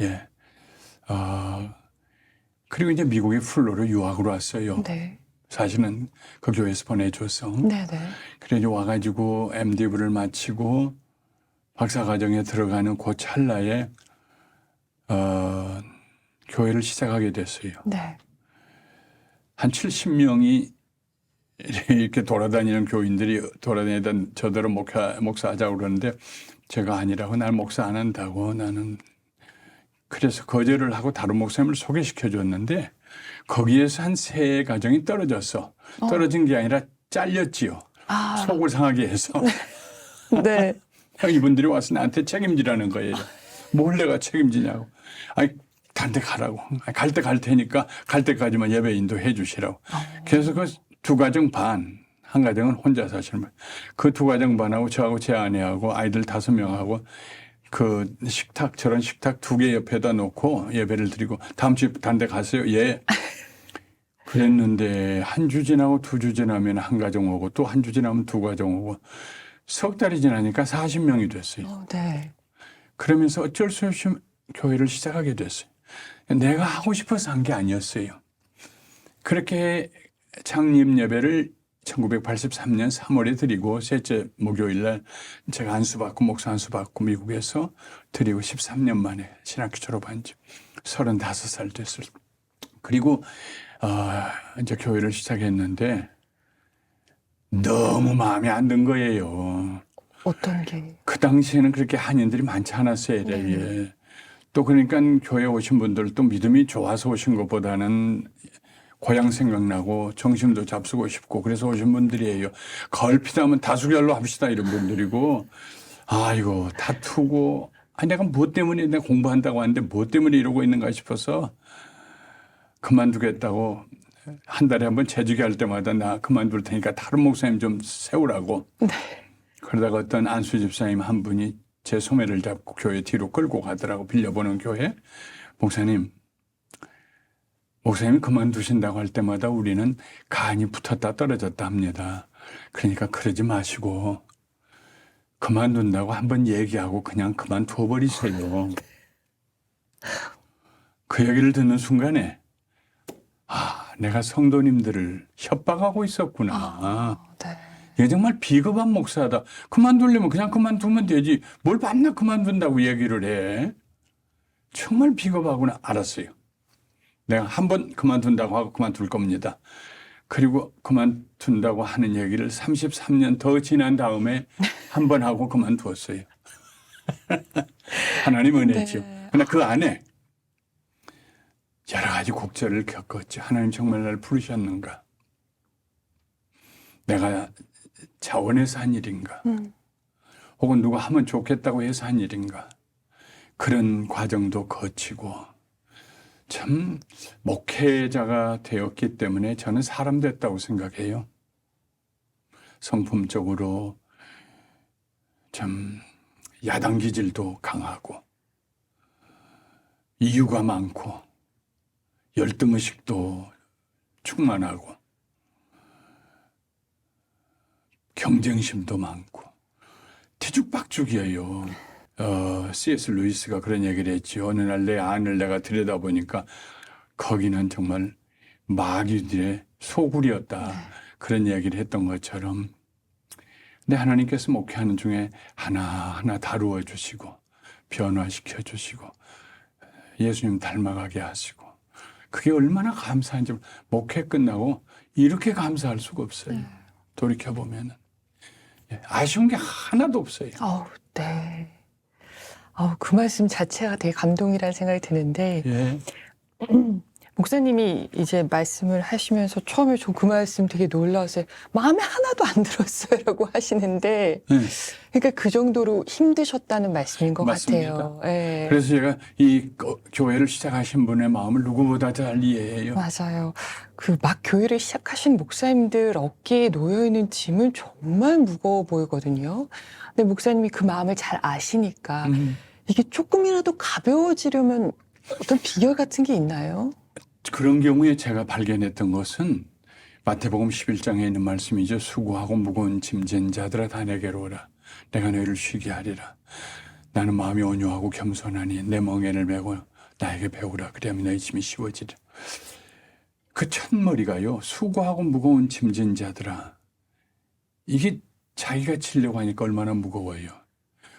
예. 그리고 이제 미국에 풀로로 유학으로 왔어요. 네. 사실은 그 교회에서 보내줘서. 네네. 그래서 와가지고 MD부를 마치고 박사과정에 들어가는 그 찰나에 교회를 시작하게 됐어요. 네. 한 70명이 이렇게 돌아다니는 교인들이 돌아다니다 저더러 목사하자고 그러는데 제가 아니라고 날 목사 안 한다고 나는 그래서 거절을 하고 다른 목사님을 소개시켜 줬는데 거기에서 한 3가정이 떨어졌어. 떨어진 게 아니라 잘렸지요. 속을 상하게 해서. 네. 이분들이 와서 나한테 책임지라는 거예요. 뭘 내가 책임지냐고. 아니, 다른 데 가라고. 갈 때 갈 테니까 갈 때까지만 예배 인도해 주시라고. 그래서 그 2가정 반, 한 가정은 혼자 사시는 거예요. 그 2가정 반하고 저하고 제 아내하고 아이들 5명하고 그 식탁, 저런 식탁 2개 옆에다 놓고 예배를 드리고 다음 주에 다른 데 가세요. 예. 그랬는데 한 주 지나고 2주 지나면 한 가정 오고 또 한 주 지나면 2가정 오고 석 달이 지나니까 40명이 됐어요. 네. 그러면서 어쩔 수 없이 교회를 시작하게 됐어요. 내가 하고 싶어서 한 게 아니었어요. 그렇게 창립 예배를 1983년 3월에 드리고 셋째 목요일 날 제가 안수받고 목사 안수받고 미국에서 드리고 13년 만에 신학교 졸업한 지 35살 됐을. 그리고 이제 교회를 시작했는데 너무 마음에 안 든 거예요. 어떤 게? 그 당시에는 그렇게 한인들이 많지 않았어요. LA에. 또 그러니까 교회 오신 분들도 믿음이 좋아서 오신 것보다는 고향 생각나고 정신도 잡수고 싶고 그래서 오신 분들이에요. 가을 피나면 다수결로 합시다 이런 분들이고 아이고 다투고 내가 뭐 때문에 내가 공부한다고 하는데 뭐 때문에 이러고 있는가 싶어서 그만두겠다고 한 달에 한 번 재주기 할 때마다 나 그만둘 테니까 다른 목사님 좀 세우라고. 네. 그러다가 어떤 안수 집사님 한 분이 제 소매를 잡고 교회 뒤로 끌고 가더라고. 빌려보는 교회. 목사님이 그만두신다고 할 때마다 우리는 간이 붙었다 떨어졌다 합니다. 그러니까 그러지 마시고 그만둔다고 한번 얘기하고 그냥 그만두어 버리세요. 그 얘기를 듣는 순간에 내가 성도님들을 협박하고 있었구나. 네. 얘 정말 비겁한 목사다. 그만두려면 그냥 그만두면 되지. 뭘 밤낮 그만둔다고 얘기를 해. 정말 비겁하구나. 알았어요. 내가 한 번 그만둔다고 하고 그만둘 겁니다. 그리고 그만둔다고 하는 얘기를 33년 더 지난 다음에 한 번 하고 그만두었어요. 하나님 은혜죠. 네. 그러나 그 안에 여러 가지 곡절을 겪었죠. 하나님 정말 날 부르셨는가? 내가 자원해서 한 일인가? 혹은 누가 하면 좋겠다고 해서 한 일인가? 그런 과정도 거치고 참 목회자가 되었기 때문에 저는 사람 됐다고 생각해요. 성품적으로 참 야당 기질도 강하고 이유가 많고 열등의식도 충만하고 경쟁심도 많고 뒤죽박죽이에요. C.S. 루이스가 그런 얘기를 했지. 어느 날 내 안을 내가 들여다보니까 거기는 정말 마귀들의 소굴이었다. 그런 이야기를 했던 것처럼 근데 하나님께서 목회하는 중에 하나하나 다루어 주시고 변화시켜 주시고 예수님 닮아가게 하시고 그게 얼마나 감사한지 목회 끝나고 이렇게 감사할 수가 없어요. 돌이켜보면 아쉬운 게 하나도 없어요. 네. 그 말씀 자체가 되게 감동이라는 생각이 드는데 예. 목사님이 이제 말씀을 하시면서 처음에 저 그 말씀 되게 놀라웠어요. 마음에 하나도 안 들었어요라고 하시는데 네. 그러니까 그 정도로 힘드셨다는 말씀인 것 맞습니다. 같아요. 예. 그래서 제가 이 교회를 시작하신 분의 마음을 누구보다 잘 이해해요. 맞아요. 그 막 교회를 시작하신 목사님들 어깨에 놓여 있는 짐은 정말 무거워 보이거든요. 근데 목사님이 그 마음을 잘 아시니까 이게 조금이라도 가벼워지려면 어떤 비결 같은 게 있나요? 그런 경우에 제가 발견했던 것은 마태복음 11장에 있는 말씀이죠. 수고하고 무거운 짐진 자들아 다 내게로 오라. 내가 너희를 쉬게 하리라. 나는 마음이 온유하고 겸손하니 내 멍에를 메고 나에게 배우라. 그리하면 너희 짐이 쉬워지리라. 그 첫머리가요. 수고하고 무거운 짐진 자들아. 이게 자기가 치려고 하니까 얼마나 무거워요.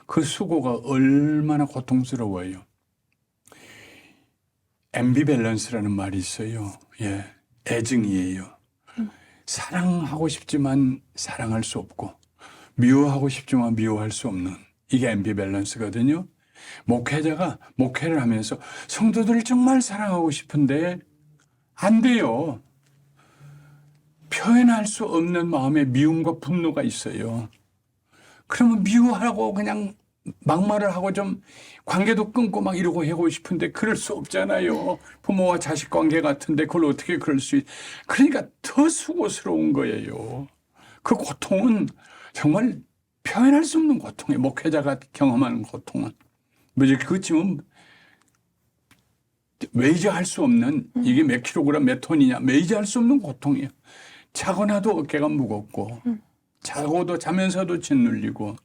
그 수고가 얼마나 고통스러워요. 앰비밸런스라는 말이 있어요. 예, 애증이에요. 사랑하고 싶지만 사랑할 수 없고 미워하고 싶지만 미워할 수 없는 이게 앰비밸런스거든요. 목회자가 목회를 하면서 성도들을 정말 사랑하고 싶은데 안 돼요. 표현할 수 없는 마음의 미움과 분노가 있어요. 그러면 미워하고 그냥 막말을 하고 좀 관계도 끊고 막 이러고 하고 싶은데 그럴 수 없잖아요. 부모와 자식 관계 같은데 그걸 어떻게 그럴 수 그러니까 더 수고스러운 거예요. 그 고통은 정말 표현할 수 없는 고통이에요. 목회자가 경험하는 고통은. 그렇지만 매이저할 수 없는 이게 몇 킬로그램 몇 톤이냐 매이저할 수 없는 고통이에요. 자거나도 어깨가 무겁고 자고도 자면서도 짓눌리고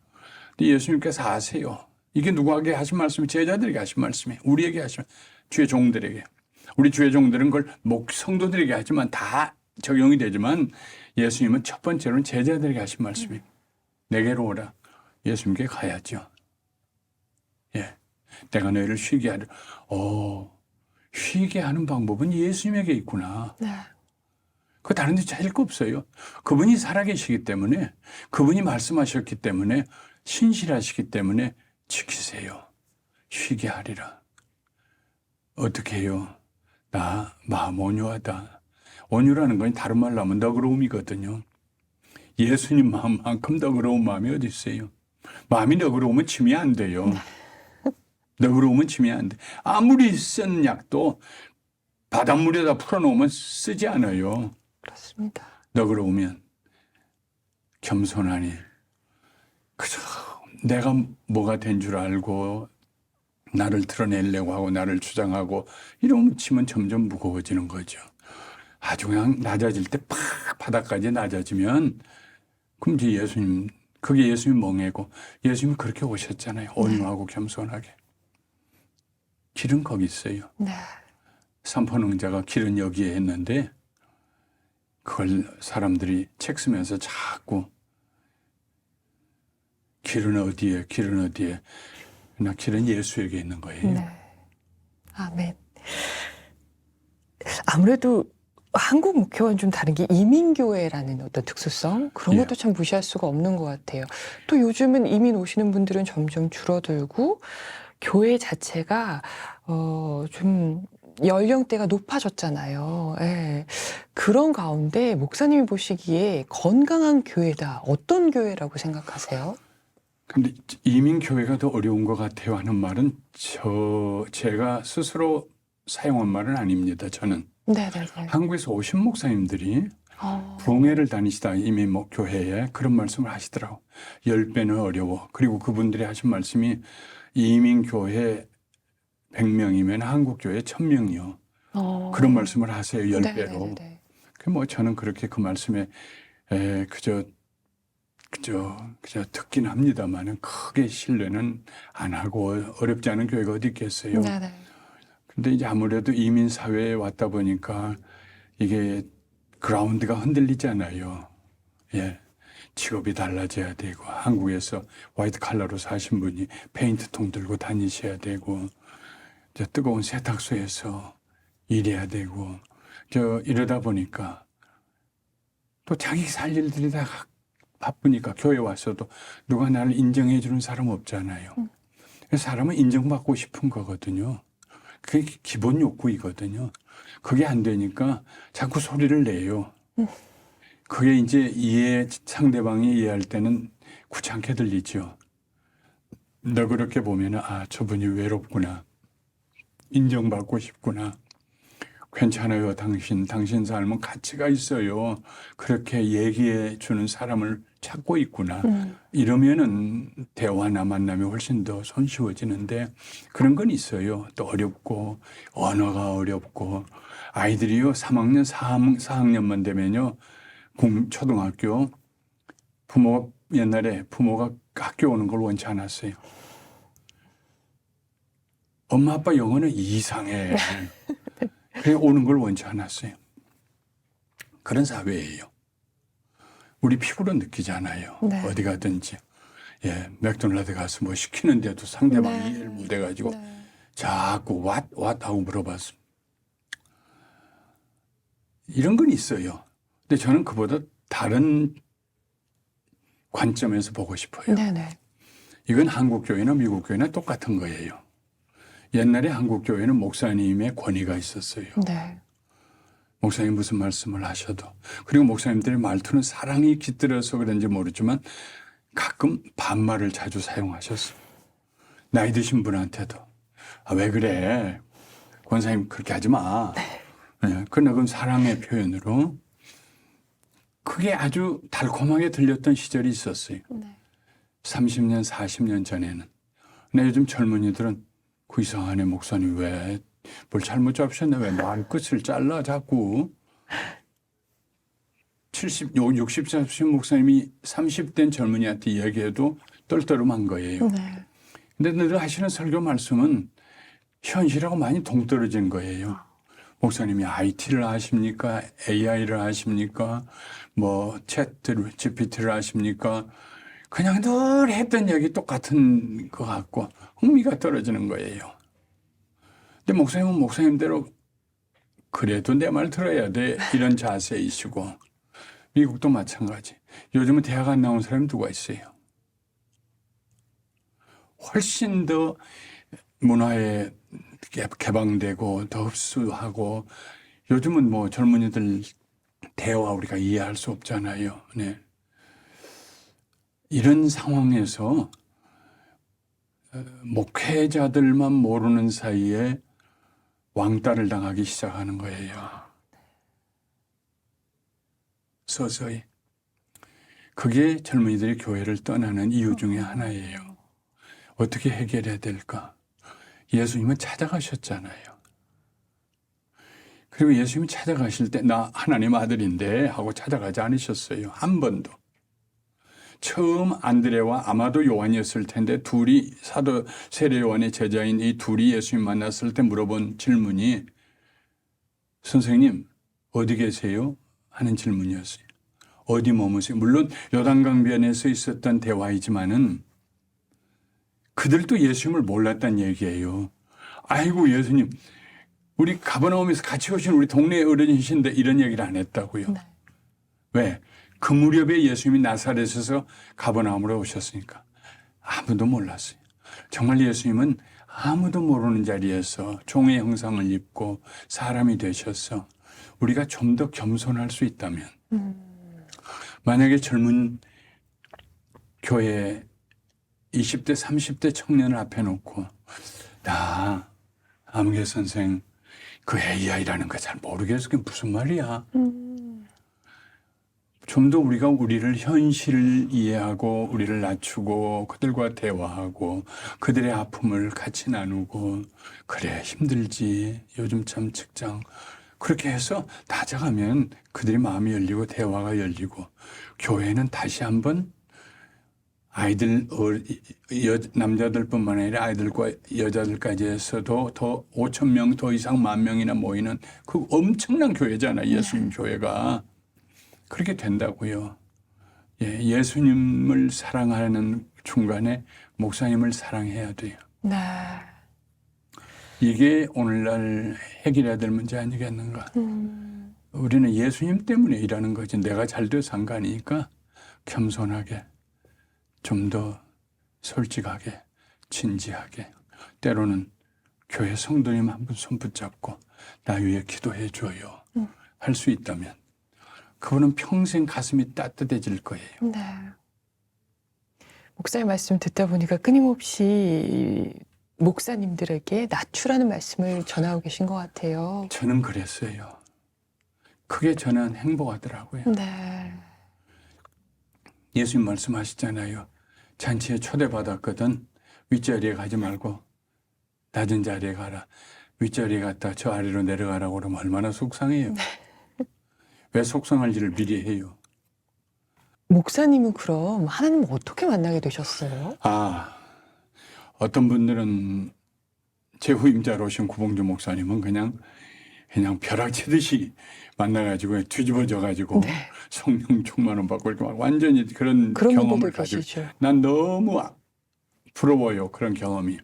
예수님께서 아세요. 이게 누구에게 하신 말씀이 제자들에게 하신 말씀이에요. 우리에게 하신 주의 종들에게. 우리 주의 종들은 그걸 성도들에게 하지만 다 적용이 되지만 예수님은 첫 번째로는 제자들에게 하신 말씀이에요. 내게로 오라. 예수님께 가야죠. 예, 내가 너희를 쉬게 하려. 쉬게 하는 방법은 예수님에게 있구나. 네. 그 다른 데 찾을 거 없어요. 그분이 살아계시기 때문에 그분이 말씀하셨기 때문에 신실하시기 때문에 지키세요. 쉬게 하리라. 어떻게 해요? 나 마음 온유하다. 온유라는 건 다른 말로 하면 너그러움이거든요. 예수님 마음만큼 너그러운 마음이 어디 있어요? 마음이 너그러우면 침이 안 돼요. 너그러우면 침이 안 돼. 아무리 쓴 약도 바닷물에다 풀어놓으면 쓰지 않아요. 그렇습니다. 너그러우면 겸손하니 그저 내가 뭐가 된 줄 알고 나를 드러내려고 하고 나를 주장하고 이러면 침은 점점 무거워지는 거죠. 아주 그냥 낮아질 때 팍 바닥까지 낮아지면 그럼 이제 예수님 그게 예수님 멍해고 예수님이 그렇게 오셨잖아요. 온유하고 겸손하게. 길은 거기 있어요. 네. 삼포능자가 길은 여기에 했는데 그걸 사람들이 책 쓰면서 자꾸 길은 어디에 길은 어디에 나 길은 예수에게 있는 거예요. 네. 아멘. 아무래도 한국 목회와는 좀 다른 게 이민교회라는 어떤 특수성 그런 것도 참 무시할 수가 없는 것 같아요. 또 요즘은 이민 오시는 분들은 점점 줄어들고 교회 자체가 좀 연령대가 높아졌잖아요. 예. 그런 가운데 목사님이 보시기에 건강한 교회다. 어떤 교회라고 생각하세요? 근데 이민 교회가 더 어려운 것 같아요 하는 말은 제가 스스로 사용한 말은 아닙니다. 저는 네네네. 한국에서 오신 목사님들이 부흥회를 다니시다 이민 교회에 그런 말씀을 하시더라고. 10배는 어려워. 그리고 그분들이 하신 말씀이 이민 교회 100명이면 한국 교회 1000명이요. 그런 말씀을 하세요. 10배로. 뭐 저는 그렇게 그 말씀에 그저 듣긴 합니다만은 크게 신뢰는 안 하고 어렵지 않은 교회가 어디 있겠어요. 네네. 근데 이제 아무래도 이민 사회에 왔다 보니까 이게 그라운드가 흔들리잖아요. 예. 직업이 달라져야 되고 한국에서 화이트 칼라로 사신 분이 페인트통 들고 다니셔야 되고 이제 뜨거운 세탁소에서 일해야 되고 이러다 보니까 또 자기 살 일들이 다 바쁘니까 교회 와서도 누가 나를 인정해 주는 사람 없잖아요. 그래서 사람은 인정받고 싶은 거거든요. 그게 기본 욕구이거든요. 그게 안 되니까 자꾸 소리를 내요. 그게 이제 상대방이 이해할 때는 귀찮게 들리죠. 너그럽게 보면은, 아, 저분이 외롭구나. 인정받고 싶구나. 괜찮아요, 당신 삶은 가치가 있어요. 그렇게 얘기해 주는 사람을 찾고 있구나. 이러면은 대화나 만남이 훨씬 더 손쉬워지는데 그런 건 있어요. 또 어렵고, 언어가 어렵고, 아이들이요, 3학년, 4학년만 되면요, 초등학교 옛날에 부모가 학교 오는 걸 원치 않았어요. 엄마 아빠 영어는 이상해. 그래 오는 걸 원치 않았어요. 그런 사회예요. 우리 피부로 느끼잖아요. 네. 어디 가든지. 예, 맥도날드 가서 뭐 시키는데도 상대방이 네. 이해를 못 해가지고 네. 자꾸 what 하고 물어봤습니다. 이런 건 있어요. 근데 저는 그보다 다른 관점에서 보고 싶어요. 네네. 이건 한국 교회나 미국 교회나 똑같은 거예요. 옛날에 한국 교회는 목사님의 권위가 있었어요. 네. 목사님 무슨 말씀을 하셔도. 그리고 목사님들의 말투는 사랑이 깃들어서 그런지 모르지만 가끔 반말을 자주 사용하셨어요. 나이 드신 분한테도. 아, 왜 그래? 권사님 그렇게 하지 마. 네. 그러나 그건 사랑의 표현으로. 그게 아주 달콤하게 들렸던 시절이 있었어요. 네. 30년, 40년 전에는. 근데 요즘 젊은이들은 그 이상하네, 목사님 왜 뭘 잘못 잡으셨나? 왜 말끝을 잘라 자꾸. 60, 40 목사님이 30된 젊은이한테 이야기해도 떨떠름한 거예요. 네. 근데 늘 하시는 설교 말씀은 현실하고 많이 동떨어진 거예요. 목사님이 IT를 아십니까? AI를 아십니까? 뭐 챗 GPT를 아십니까? 그냥 늘 했던 얘기 똑같은 것 같고 흥미가 떨어지는 거예요. 근데 목사님은 목사님대로 그래도 내 말 들어야 돼 이런 자세이시고 미국도 마찬가지. 요즘은 대학 안 나온 사람이 누가 있어요? 훨씬 더 문화에 개방되고 더 흡수하고 요즘은 뭐 젊은이들 대화 우리가 이해할 수 없잖아요. 네. 이런 상황에서 목회자들만 모르는 사이에 왕따를 당하기 시작하는 거예요. 서서히. 그게 젊은이들이 교회를 떠나는 이유 중에 하나예요. 어떻게 해결해야 될까? 예수님은 찾아가셨잖아요. 그리고 예수님이 찾아가실 때 나 하나님 아들인데 하고 찾아가지 않으셨어요. 한 번도. 처음 안드레와 아마도 요한이었을 텐데 둘이 사도 세례 요한의 제자인 이 둘이 예수님 만났을 때 물어본 질문이 선생님 어디 계세요? 하는 질문이었어요. 어디 머무세요? 물론 요단강변에서 있었던 대화이지만은 그들도 예수님을 몰랐다는 얘기예요. 아이고 예수님 우리 가버나움에서 같이 오신 우리 동네 어른이신데 이런 얘기를 안 했다고요. 네. 왜? 그 무렵에 예수님이 나사렛에서 가버나움으로 오셨으니까 아무도 몰랐어요. 정말 예수님은 아무도 모르는 자리에서 종의 형상을 입고 사람이 되셔서 우리가 좀 더 겸손할 수 있다면 만약에 젊은 교회 20대 30대 청년을 앞에 놓고 나 아무개 선생 그 AI라는 거 잘 모르겠어. 그게 무슨 말이야. 좀 더 우리가 우리를 현실을 이해하고 우리를 낮추고 그들과 대화하고 그들의 아픔을 같이 나누고 그래 힘들지 요즘 참 직장 그렇게 해서 다져가면 그들이 마음이 열리고 대화가 열리고 교회는 다시 한번 아이들 남자들뿐만 아니라 아이들과 여자들까지 해서도 더 5,000명 더 이상 10,000명이나 모이는 그 엄청난 교회잖아요. 예수님 교회가. 그렇게 된다고요. 예수님을 사랑하는 중간에 목사님을 사랑해야 돼요. 네. 이게 오늘날 해결해야 될 문제 아니겠는가. 우리는 예수님 때문에 일하는 거지 내가 잘 돼서 한 거 아니니까 겸손하게 좀 더 솔직하게 진지하게 때로는 교회 성도님 한 분 손 붙잡고 나 위해 기도해 줘요. 할 수 있다면 그분은 평생 가슴이 따뜻해질 거예요. 네. 목사님 말씀 듣다 보니까 끊임없이 목사님들에게 낮추라는 말씀을 전하고 계신 것 같아요. 저는 그랬어요. 그게 저는 행복하더라고요. 네. 예수님 말씀하시잖아요. 잔치에 초대받았거든. 윗자리에 가지 말고 낮은 자리에 가라. 윗자리에 갔다 저 아래로 내려가라고 그러면 얼마나 속상해요. 왜 속상할 일을 미리 해요. 목사님은 그럼 하나님을 어떻게 만나게 되셨어요? 어떤 분들은 제 후임자로 오신 구봉주 목사님은 그냥 벼락치듯이 만나가지고 뒤집어져가지고 네. 성령 충만을 받고 이렇게 막 완전히 그런 그런 경험을 분들도 가지고 계시죠. 난 너무 부러워요. 그런 경험이.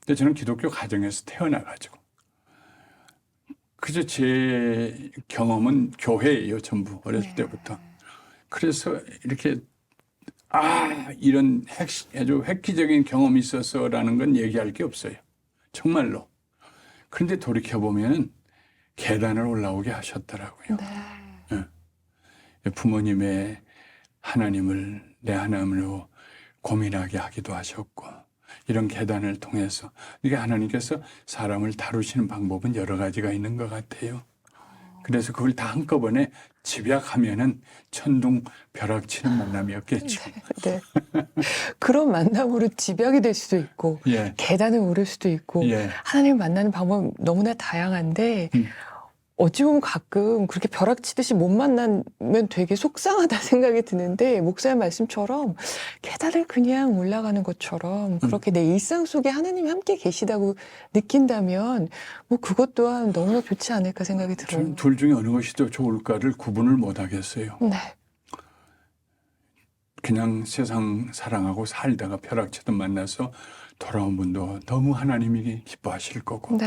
근데 저는 기독교 가정에서 태어나가지고 그저 제 경험은 교회예요. 전부 어렸을 때부터. 그래서 이렇게 이런 아주 획기적인 경험이 있어서라는 건 얘기할 게 없어요. 정말로. 그런데 돌이켜보면 계단을 올라오게 하셨더라고요. 부모님의 하나님을 내 하나님으로 고민하게 하기도 하셨고 이런 계단을 통해서 이게 하나님께서 사람을 다루시는 방법은 여러 가지가 있는 것 같아요. 그래서 그걸 다 한꺼번에 집약하면은 천둥 벼락치는 만남이었겠죠. 네. 그런 만남으로 집약이 될 수도 있고 예. 계단을 오를 수도 있고 예. 하나님을 만나는 방법은 너무나 다양한데 어찌 보면 가끔 그렇게 벼락치듯이 못 만나면 되게 속상하다 생각이 드는데 목사님 말씀처럼 계단을 그냥 올라가는 것처럼 그렇게 내 일상 속에 하나님이 함께 계시다고 느낀다면 뭐 그것 또한 너무나 좋지 않을까 생각이 들어요. 저는 둘 중에 어느 것이 더 좋을까를 구분을 못 하겠어요. 네. 그냥 세상 사랑하고 살다가 벼락치듯 만나서 돌아온 분도 너무 하나님이 기뻐하실 거고 네.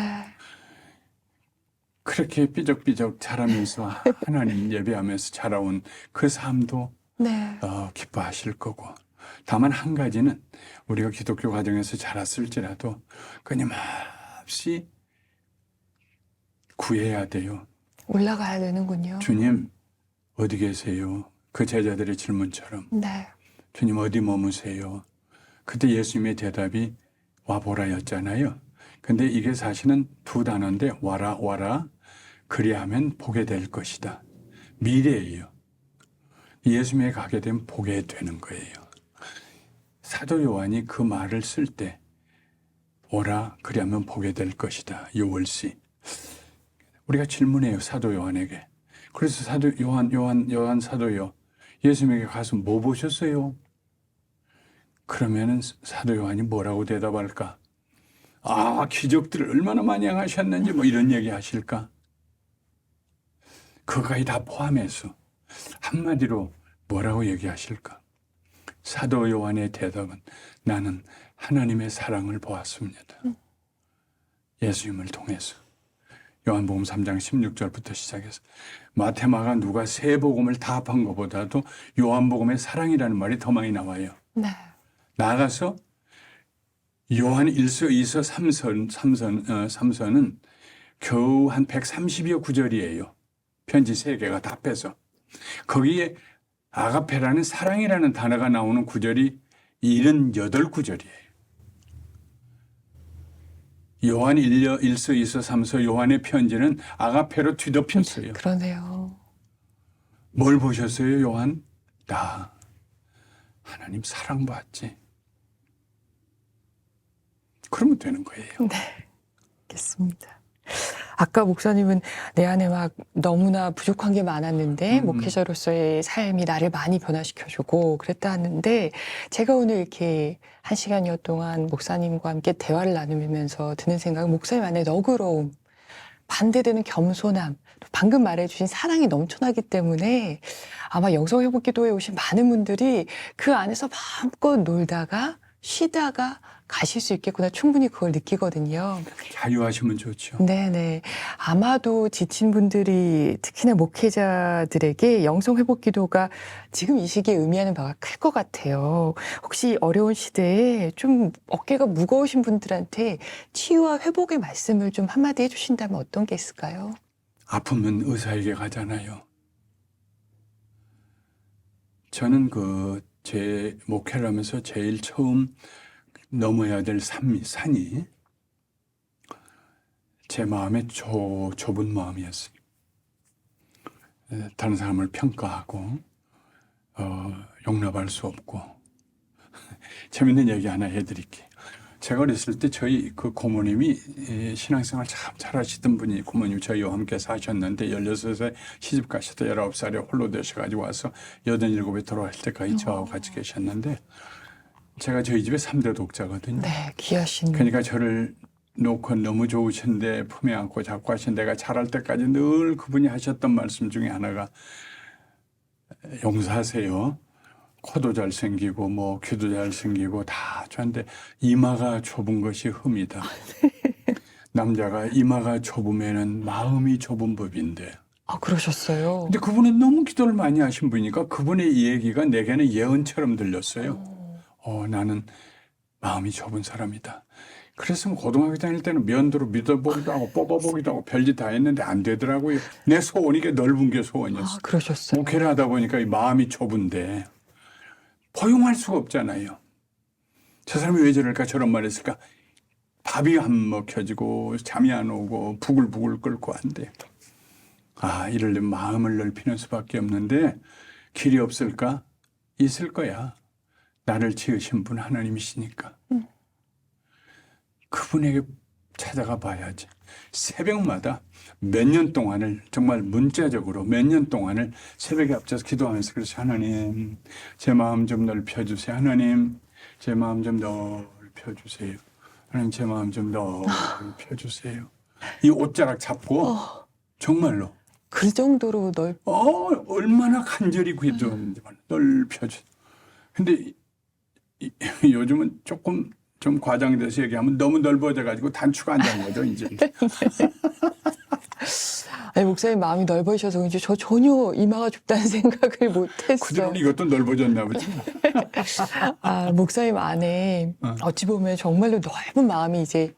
그렇게 삐적삐적 자라면서 하나님 예배하면서 자라온 그 삶도 네. 기뻐하실 거고 다만 한 가지는 우리가 기독교 가정에서 자랐을지라도 끊임없이 구해야 돼요. 올라가야 되는군요. 주님 어디 계세요? 그 제자들의 질문처럼 네. 주님 어디 머무세요? 그때 예수님의 대답이 와보라였잖아요. 근데 이게 사실은 두 단어인데 와라 와라 그리하면 보게 될 것이다. 미래예요. 예수님에 가게 되면 보게 되는 거예요. 사도 요한이 그 말을 쓸 때 오라 그리하면 보게 될 것이다. You will see. 우리가 질문해요. 사도 요한에게. 그래서 사도 요한 사도요. 예수님에게 가서 뭐 보셨어요? 그러면은 사도 요한이 뭐라고 대답할까? 기적들을 얼마나 많이 행하셨는지 뭐 이런 얘기 하실까? 그거까지 다 포함해서 한마디로 뭐라고 얘기하실까? 사도 요한의 대답은 나는 하나님의 사랑을 보았습니다. 예수님을 통해서. 요한복음 3장 16절부터 시작해서 마테마가 누가 세 복음을 다 합한 것보다도 요한복음의 사랑이라는 말이 더 많이 나와요. 네. 나아가서 요한 1서, 2서, 3서는 겨우 한 130여 구절이에요. 편지 3개가 다 빼서. 거기에 아가페라는 사랑이라는 단어가 나오는 구절이 78구절이에요. 요한 1서, 2서, 3서 요한의 편지는 아가페로 뒤덮였어요. 그러네요. 뭘 보셨어요, 요한? 나 하나님 사랑받지. 그러면 되는 거예요. 네. 알겠습니다. 아까 목사님은 내 안에 막 너무나 부족한 게 많았는데 목회자로서의 삶이 나를 많이 변화시켜주고 그랬다 하는데 제가 오늘 이렇게 1시간여 동안 목사님과 함께 대화를 나누면서 드는 생각은 목사님 안에 너그러움, 반대되는 겸손함, 또 방금 말해주신 사랑이 넘쳐나기 때문에 아마 영성회복기도에 오신 많은 분들이 그 안에서 마음껏 놀다가 쉬다가 가실 수 있겠구나 충분히 그걸 느끼거든요. 자유하시면 좋죠. 네네. 아마도 지친 분들이 특히나 목회자들에게 영성회복기도가 지금 이 시기에 의미하는 바가 클 것 같아요. 혹시 어려운 시대에 좀 어깨가 무거우신 분들한테 치유와 회복의 말씀을 좀 한마디 해주신다면 어떤 게 있을까요? 아프면 의사에게 가잖아요. 저는 제 목회를 하면서 제일 처음 넘어야 될 산이 제 마음의 좁은 마음이었어요. 다른 사람을 평가하고 용납할 수 없고 재밌는 얘기 하나 해드릴게요. 제가 어렸을 때 저희 그 고모님이 신앙생활 참 잘하시던 분이 고모님 저희와 함께 사셨는데 16세 시집 가셔서 19살에 홀로 되셔가지고 와서 87에 돌아가실 때까지 저하고 같이 계셨는데 제가 저희 집에 3대 독자거든요. 네, 귀하신. 그러니까 저를 놓고 너무 좋으신데 품에 안고 자꾸 하신 내가 자랄 때까지 늘 그분이 하셨던 말씀 중에 하나가 용서하세요. 코도 잘생기고 뭐 귀도 잘생기고 다 좋은데 이마가 좁은 것이 흠이다. 남자가 이마가 좁으면은 마음이 좁은 법인데. 아, 그러셨어요. 근데 그분은 너무 기도를 많이 하신 분이니까 그분의 이 얘기가 내게는 예언처럼 들렸어요. 나는 마음이 좁은 사람이다. 그래서 고등학교 다닐 때는 면도로 믿어보기도 하고 뽑아보기도 하고 별짓 다 했는데 안 되더라고요. 내 소원이 게 넓은 게 소원이었어요. 아, 그러셨어요. 목회를 하다 보니까 이 마음이 좁은데 포용할 수가 없잖아요. 저 사람이 왜 저럴까 저런 말 했을까. 밥이 안 먹혀지고 잠이 안 오고 부글부글 끓고 한데 이러려면 마음을 넓히는 수밖에 없는데 길이 없을까? 있을 거야. 나를 지으신 분 하나님이시니까. 그분에게 찾아가 봐야지. 새벽마다 몇 년 동안을 정말 문자적으로 몇 년 동안을 새벽에 앞서서 기도하면서 그래서 하나님 제 마음 좀 넓혀주세요. 하나님 제 마음 좀 넓혀주세요. 하나님 제 마음 좀 넓혀주세요. 이 옷자락 잡고 정말로 그 정도로 얼마나 간절히 기도했는지 넓혀주세요. 근데 요즘은 조금 좀 과장돼서 얘기하면 너무 넓어져가지고 단추가 안 잡는 거죠, 이제. 아니, 목사님 마음이 넓으셔서 그런지 저 전혀 이마가 좁다는 생각을 못했어요. 그대로 이것도 넓어졌나 보지. 목사님 안에 어찌 보면 정말로 넓은 마음이 이제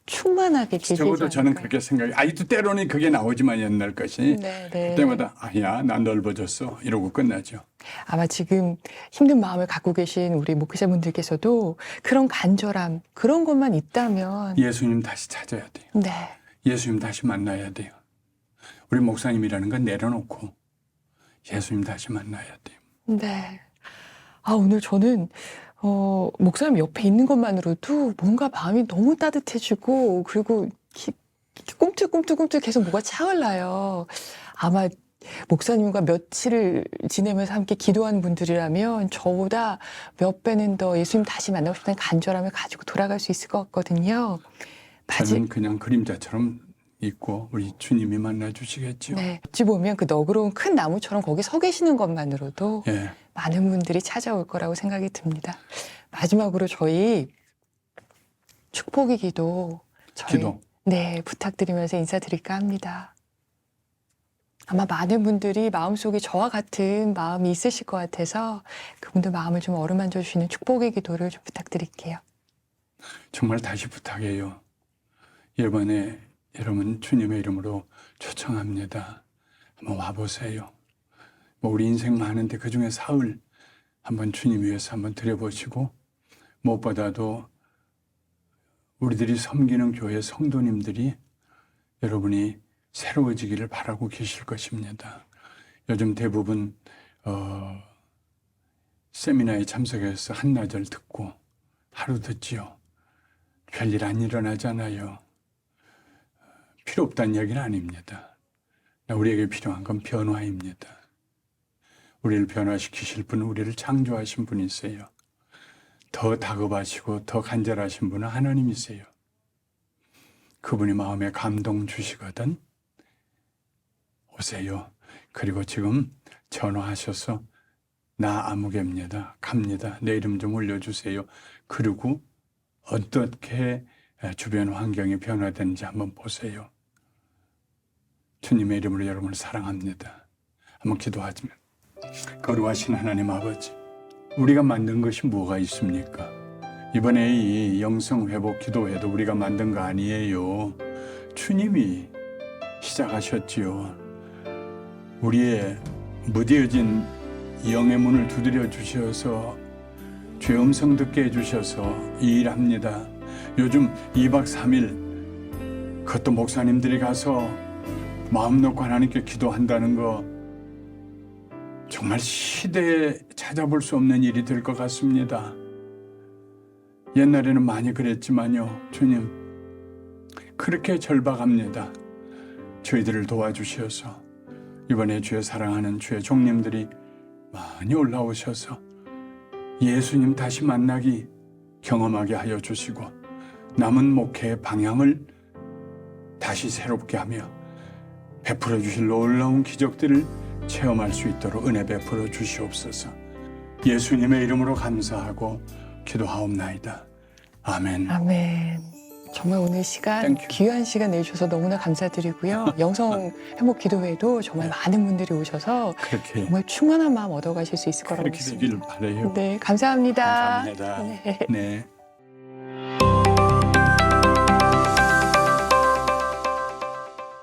충만하게 계시지 적어도 저는 않을까. 그렇게 생각해. 아직도 때로는 그게 나오지만 옛날 것이. 네. 그때마다 야, 난 넓어졌어. 이러고 끝나죠. 아마 지금 힘든 마음을 갖고 계신 우리 목회자분들께서도 그런 간절함, 그런 것만 있다면 예수님 다시 찾아야 돼요. 네. 예수님 다시 만나야 돼요. 우리 목사님이라는 건 내려놓고 예수님 다시 만나야 돼요. 네. 오늘 저는 목사님 옆에 있는 것만으로도 뭔가 마음이 너무 따뜻해지고 그리고 꿈틀꿈틀 계속 뭐가 차올라요. 아마 목사님과 며칠을 지내면서 함께 기도한 분들이라면 저보다 몇 배는 더 예수님 다시 만나고 싶다는 간절함을 가지고 돌아갈 수 있을 것 같거든요. 저는 그냥 그림자처럼 있고 우리 주님이 만나주시겠죠. 네. 어찌 보면 그 너그러운 큰 나무처럼 거기 서 계시는 것만으로도 예. 많은 분들이 찾아올 거라고 생각이 듭니다. 마지막으로 저희 축복의 기도 기도. 네, 부탁드리면서 인사드릴까 합니다. 아마 많은 분들이 마음속에 저와 같은 마음이 있으실 것 같아서 그분들 마음을 좀 어루만져 주시는 축복의 기도를 좀 부탁드릴게요. 정말 다시 부탁해요. 이번에 여러분 주님의 이름으로 초청합니다. 한번 와보세요. 우리 인생 많은데 그중에 사흘 한번 주님 위해서 한번 드려보시고 무엇보다도 우리들이 섬기는 교회 성도님들이 여러분이 새로워지기를 바라고 계실 것입니다. 요즘 대부분 세미나에 참석해서 한나절 듣고 하루 듣지요. 별일 안 일어나잖아요. 필요 없다는 얘기는 아닙니다. 우리에게 필요한 건 변화입니다. 우리를 변화시키실 분은 우리를 창조하신 분이세요. 더 다급하시고 더 간절하신 분은 하나님이세요. 그분이 마음에 감동 주시거든 오세요. 그리고 지금 전화하셔서 나 아무개입니다. 갑니다. 내 이름 좀 올려주세요. 그리고 어떻게 주변 환경이 변화되는지 한번 보세요. 주님의 이름으로 여러분을 사랑합니다. 한번 기도하지만 거룩하신 하나님 아버지, 우리가 만든 것이 뭐가 있습니까? 이번에 이 영성회복 기도회도 우리가 만든 거 아니에요. 주님이 시작하셨지요. 우리의 무뎌진 영의 문을 두드려 주셔서 주의 음성 듣게 해주셔서 이 일합니다. 요즘 2박 3일 그것도 목사님들이 가서 마음 놓고 하나님께 기도한다는 거 정말 시대에 찾아볼 수 없는 일이 될 것 같습니다. 옛날에는 많이 그랬지만요, 주님 그렇게 절박합니다. 저희들을 도와주셔서 이번에 주의 사랑하는 주의 종님들이 많이 올라오셔서 예수님 다시 만나기 경험하게 하여 주시고 남은 목회의 방향을 다시 새롭게 하며 베풀어 주실 놀라운 기적들을 체험할 수 있도록 은혜 베풀어 주시옵소서. 예수님의 이름으로 감사하고 기도하옵나이다. 아멘. 아멘. 정말 오늘 시간, 땡큐. 귀한 시간 내주셔서 너무나 감사드리고요. 영성 회복 기도회도 정말 많은 분들이 오셔서 그렇게 정말 충만한 마음 얻어가실 수 있을 거라고 그렇게 되기를 믿습니다. 바라요. 네, 감사합니다. 감사합니다. 네. 네.